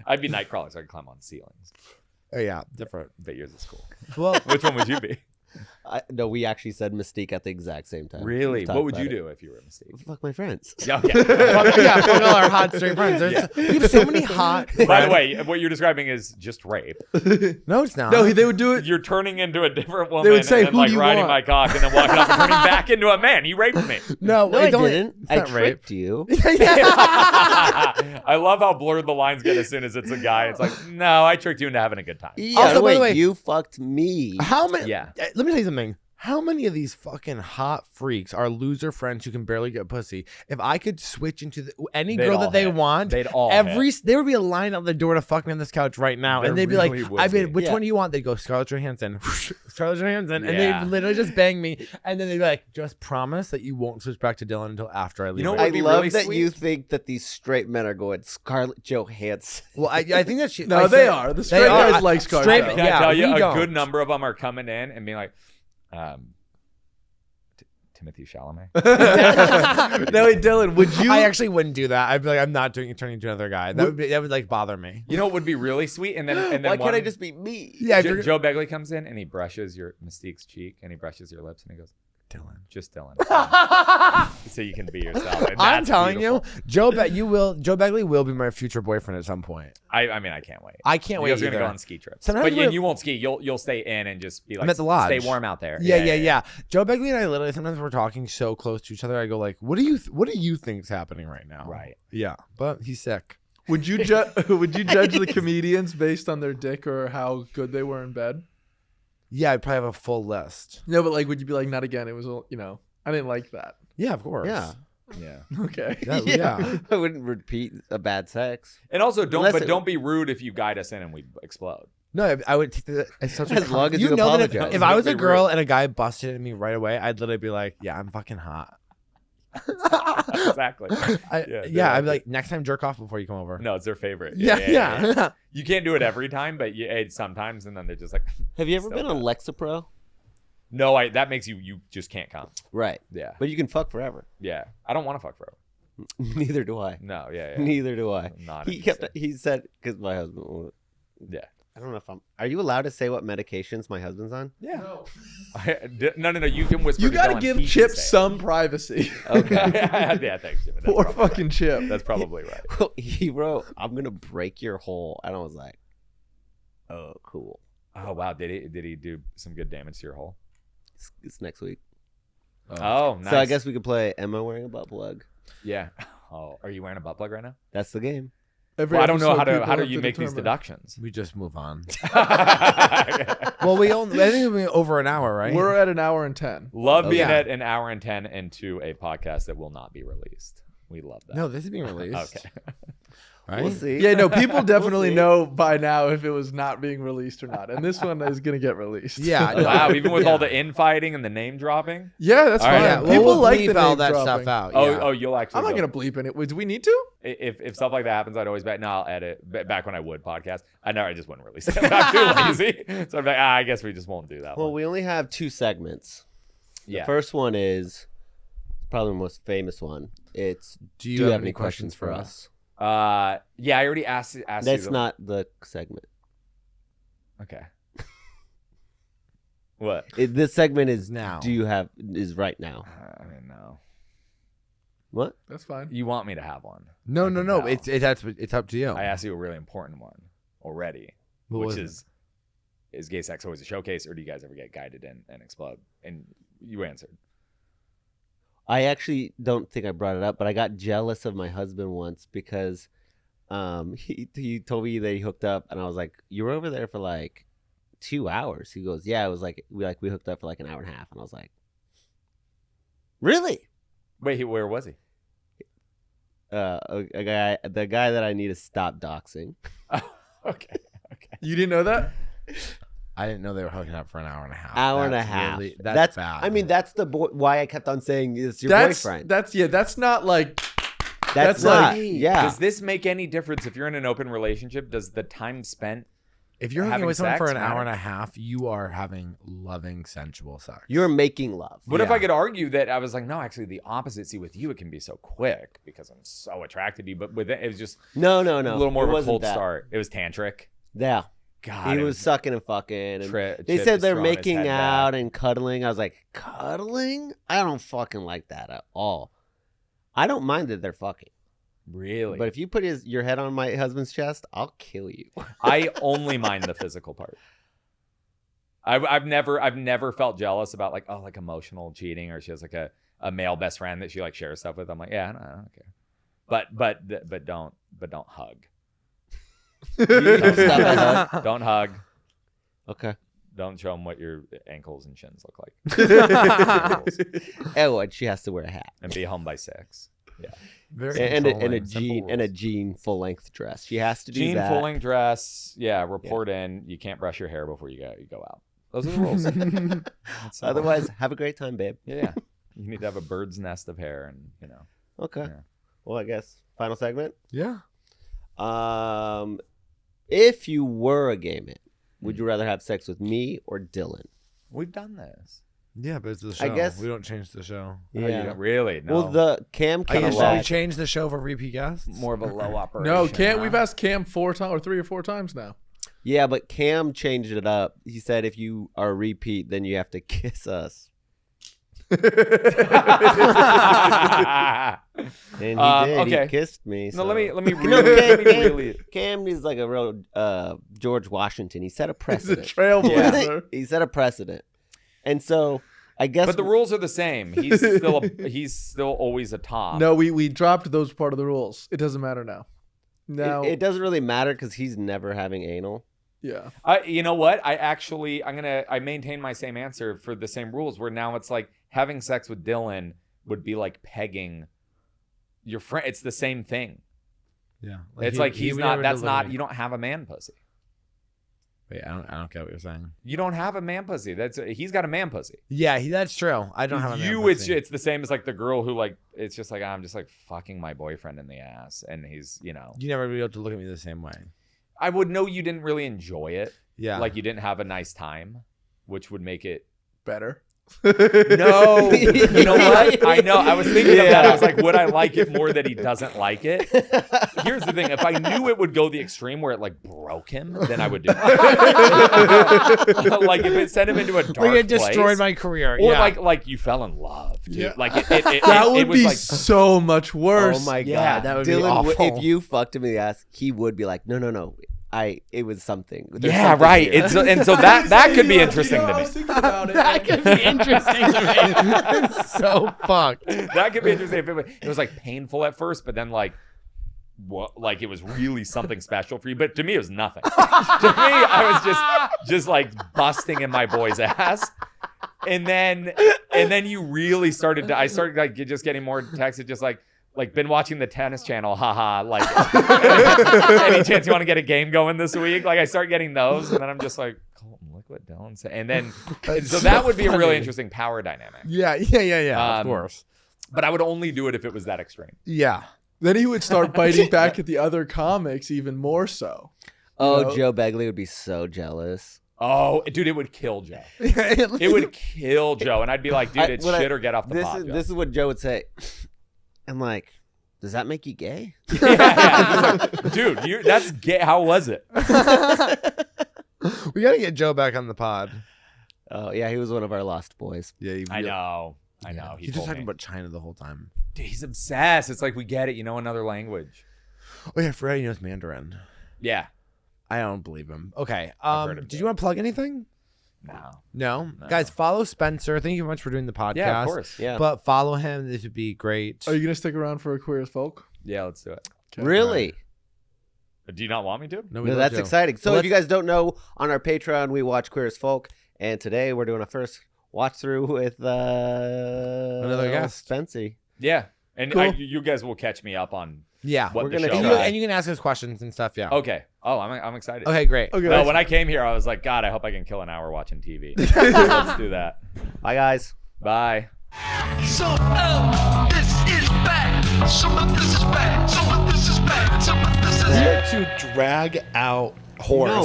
I'd be Nightcrawler so I could climb on ceilings. Oh yeah, different. Bet yours is cool. Well, Which one would you be? No, we actually said Mystique at the exact same time. Really? We've What talked would you about do if you were a mistake? it. Fuck my friends. Yeah. fuck all our hot straight friends. We have so many hot. By the friends. way, what you're describing is just rape. No, it's not. no, they would do it. You're turning into a different woman would say, and then "Who like do you riding want?" my cock and then walking up and turning back into a man. You raped me. no, No, I it's only- didn't. it's I not rape. tricked you. I love how blurred the lines get as soon as it's a guy. It's like, no, I tricked you into having a good time. Yeah, Also, by wait, the way- you fucked me. How many? Yeah. Let me tell you something. How many of these fucking hot freaks are loser friends who can barely get pussy? If I could switch into any They'd girl all that they hit. want, They'd all there would be a line out the door to fuck me on this couch right now, There and they'd be really like, would "I mean, be. which Yeah. one do you want?" They'd go Scarlett Johansson, Scarlett Johansson, and Yeah. they'd literally just bang me, and then they'd be like, "Just promise that you won't switch back to Dylan until after I leave." know right what I would be love really that sweet? you think that these straight men are going Scarlett Johansson. Well, I think that she. No, I they said- are. The they straight are. guys like Scarlett. Straight- Johansson. Can I Yeah, tell you, we a don't. good number of them are coming in and being like, Timothy Chalamet. No, wait, Dylan, would you? I actually wouldn't do that. I'd be like, I'm not turning into another guy. That would like bother me. You know what would be really sweet? And then Why can't I one- just be me? Yeah, if you're- Joe Begley comes in and he brushes your Mystique's cheek and he brushes your lips and he goes, Dylan. just Dylan. So you can be yourself. And I'm that's telling beautiful. you, Joe Begley will be my future boyfriend at some point. I mean, I can't wait. I can't You wait guys are gonna either. go on ski trips, Sometimes but we're- you won't ski. You'll stay in and just be like, I'm at the lodge. stay warm out there. Yeah. Joe Begley and I literally sometimes we're talking so close to each other. I go like, what do you think's happening right now? Right. Yeah, but he's sick. Would you judge the comedians based on their dick or how good they were in bed? Yeah, I'd probably have a full list. No, but like, would you be like, not again? It was, I didn't like that. Yeah, of course. Yeah. Yeah. Okay. Yeah. I wouldn't repeat a bad sex. And also Unless it- don't be rude if you guide us in and we explode. No, I would take that as such a As long as you know that apologize. if I was a Don't be girl rude. and a guy busted into me right away, I'd literally be like, yeah, I'm fucking hot. Exactly. I'd be like, next time jerk off before you come over. No, it's their favorite. Yeah. You can't do it every time, but sometimes, and then they're just like, Have you ever So been on bad. Lexapro? no, that makes you just can't come. Right. Yeah. But you can fuck forever. Yeah. I don't want to fuck forever. Neither do I. No, yeah. Neither do I. Not He interested. kept. He said because my husband. Yeah. I don't know if I'm. Are you allowed to say what medications my husband's on? Yeah. No. No. You can whisper. You to gotta Dylan, give he can Chip say it. some privacy. Okay. Yeah, thanks, Jimmy. That's Poor probably fucking right. Chip. That's probably right. Well, he wrote, "I'm gonna break your hole," and I was like, "Oh, cool." Oh wow, did he do some good damage to your hole? It's next week. Oh, nice. So I guess we could play. Am I wearing a butt plug? Yeah. Oh, are you wearing a butt plug right now? That's the game. Every Well, I don't know episode, how people do have you make these determine. deductions. We just move on. Love Well, I think we're over an hour, right? We're at an hour and 10. being Yeah. at an hour and 10 into a podcast that will not be released. We love that. No, this is being released. Okay. Right? We'll see. Yeah, no, people definitely see. know by now if it was not being released or not. And this one is going to get released. Yeah. Oh, wow, even with Yeah. all the infighting and the name dropping. Yeah, that's All fine. right, Yeah, well, People we'll like bleep the all name that dropping. stuff out. Oh, yeah. oh, you'll actually. I'm not go- going to bleep it. Do we need to? If stuff like that happens, I'd always no, I'll edit. Back when I would podcast, I just wouldn't release it. I'm too lazy, so I'm like, I guess we just won't do that Well, one. we only have 2 segments. Yeah. The first one is probably the most famous one. It's Do you have any questions for us? Yeah, I already asked you. That's not the segment. Okay. What? This segment is Now. is right now. I mean, no. What? That's fine. You want me to have one? No, I no, can no. tell. It's up to you. I asked you a really important one already, What which was it? is gay sex always a showcase, or do you guys ever get guided in and explode? And you answered. I actually don't think I brought it up, but I got jealous of my husband once because he told me that he hooked up, and I was like, "You were over there for like 2 hours." He goes, "Yeah, it was like we hooked up for like an hour and a half," and I was like, "Really?" Wait, where was he? The guy that I need to stop doxing. Okay. You didn't know that? I didn't know they were hooking up for an hour and a half. Hour and a That's half. really- that's bad. I mean, that's why I kept on saying it's your That's boyfriend. that's not like That's that's not. like- Yeah. Does this make any difference if you're in an open relationship? Does the time spent? if you're hooking having with someone for sex an hour matter? and a half, you are having loving, sensual sex. You're making love. What if Yeah. I could argue that I was like, no, actually, the opposite. See, with you, it can be so quick because I'm so attracted to you. But with it was just No. a little more It of a wasn't cold that. start. It was tantric. Yeah. God, He it was sucking and fucking. And they Chip said they're throwing his making head out back. and cuddling. I was like, cuddling? I don't fucking like that at all. I don't mind that they're fucking. Really, But if you put your head on my husband's chest, I'll kill you. I only mind the physical part. I've never felt jealous about like emotional cheating, or she has like a male best friend that she like shares stuff with. I'm like, yeah, I don't care. But don't hug. Don't hug. Okay. Don't show them what your ankles and shins look like, Oh, and she has to wear a hat. and be home by 6. Yeah. Very And a controlling, simple jean and a rules. jean full length dress. She has to do Jean that. full length dress. Yeah. Report in. You can't brush your hair before you go out. Those are the rules. That's simple. Otherwise, have a great time, babe. yeah. You need to have a bird's nest of hair, and Okay. Yeah. Well, I guess final segment. Yeah. If you were a gay man, would you rather have sex with me or Dylan? we've done this. Yeah, but it's the show. I guess- we don't change the show. Oh, you don't really? No. Well, the Cam I came guess should we back. change the show for repeat guests? more of a low operation. No, Cam. huh? We've asked Cam 4 times or 3 or 4 times now. Yeah, but Cam changed it up. He said if you are a repeat, then you have to kiss us. And he did. Okay. He kissed me. No, so. let me No, really. Cam is like a real George Washington. He set a He's a precedent. trailblazer. He set a precedent. And so I guess But the rules are the same. He's still always a top. No, we dropped those part of the rules. It doesn't matter now. Now, it doesn't really matter because he's never having anal. yeah. You know what? I maintain my same answer for the same rules. Where now it's like having sex with Dylan would be like pegging your friend. It's the same thing. Yeah. It's like he's not. That's not. You don't have a man pussy. Wait, I don't get what you're saying. You don't have a man pussy. He's got a man pussy. Yeah, that's true. I don't have a man pussy. It's the same as like the girl who like it's just like I'm just like fucking my boyfriend in the ass, and he's You never be able to look at me the same way. I would know you didn't really enjoy it. Yeah. Like you didn't have a nice time, which would make it Better. No, you know what? I know. I was thinking of that. I was like, would I like it more that he doesn't like it? Here's the thing: if I knew it would go the extreme where it like broke him, then I would do it. Like if it sent him into a dark Like it destroyed place, my career. or yeah. like you fell in love, dude. Yeah. Like it That it would was be like so much worse. Oh my Yeah, god, that would be Dylan, awful. if you fucked him in the ass, he would be like, no. It was something. There's yeah, something right. here." It's and so that could be interesting I to was me. thinking about it. that could be interesting to me. I'm so fucked. That could be interesting if it was like painful at first, but then like what, like it was really something special for you. But to me, it was nothing. To me, I was just like busting in my boy's ass. And then you really started to, I started like just getting more texts, just like been watching the tennis channel, haha. Like, any chance you want to get a game going this week? Like, I start getting those, and then I'm just like, Colton, look what Dylan said. And then, so that would be a really funny. interesting power dynamic. Yeah. Of course. But I would only do it if it was that extreme. Yeah. Then he would start biting back at the other comics even more so. Oh, You know? Joe Begley would be so jealous. Oh, dude, it would kill Joe. It would kill Joe, and I'd be like, dude, it's shit or get off the pot. This is what Joe would say. I'm like, does that make you gay? Yeah. Like, dude, that's gay. How was it? We gotta get Joe back on the pod. Oh yeah, he was one of our lost boys. Yeah, I know. He's just talking about China the whole time. Dude, he's obsessed. It's like we get it. You know another language. Oh yeah, Fred knows Mandarin. Yeah. I don't believe him. Okay. I've heard of Did it. you want to plug anything? No. Guys, follow Spencer. Thank you so much for doing the podcast. Yeah, of course. Yeah. But follow him. This would be great. Are you gonna stick around for a Queer as Folk? Yeah, let's do it. Really? Do you not want me to? No, No, that's exciting. So Well, if you guys don't know, on our Patreon we watch Queer as Folk, and today we're doing a first watch through with another guest, Spency. Yeah. And Cool. you guys will catch me up on Yeah. what We're the gonna show And is. you can ask us questions and stuff. Yeah. Okay. Oh, I'm excited. Okay, great. Okay. No, when I came here, I was like, God, I hope I can kill an hour watching TV. Let's do that. Bye guys. Bye. So, this is bad. Some of this is bad. Some of this is bad. Some of this is To drag out horse.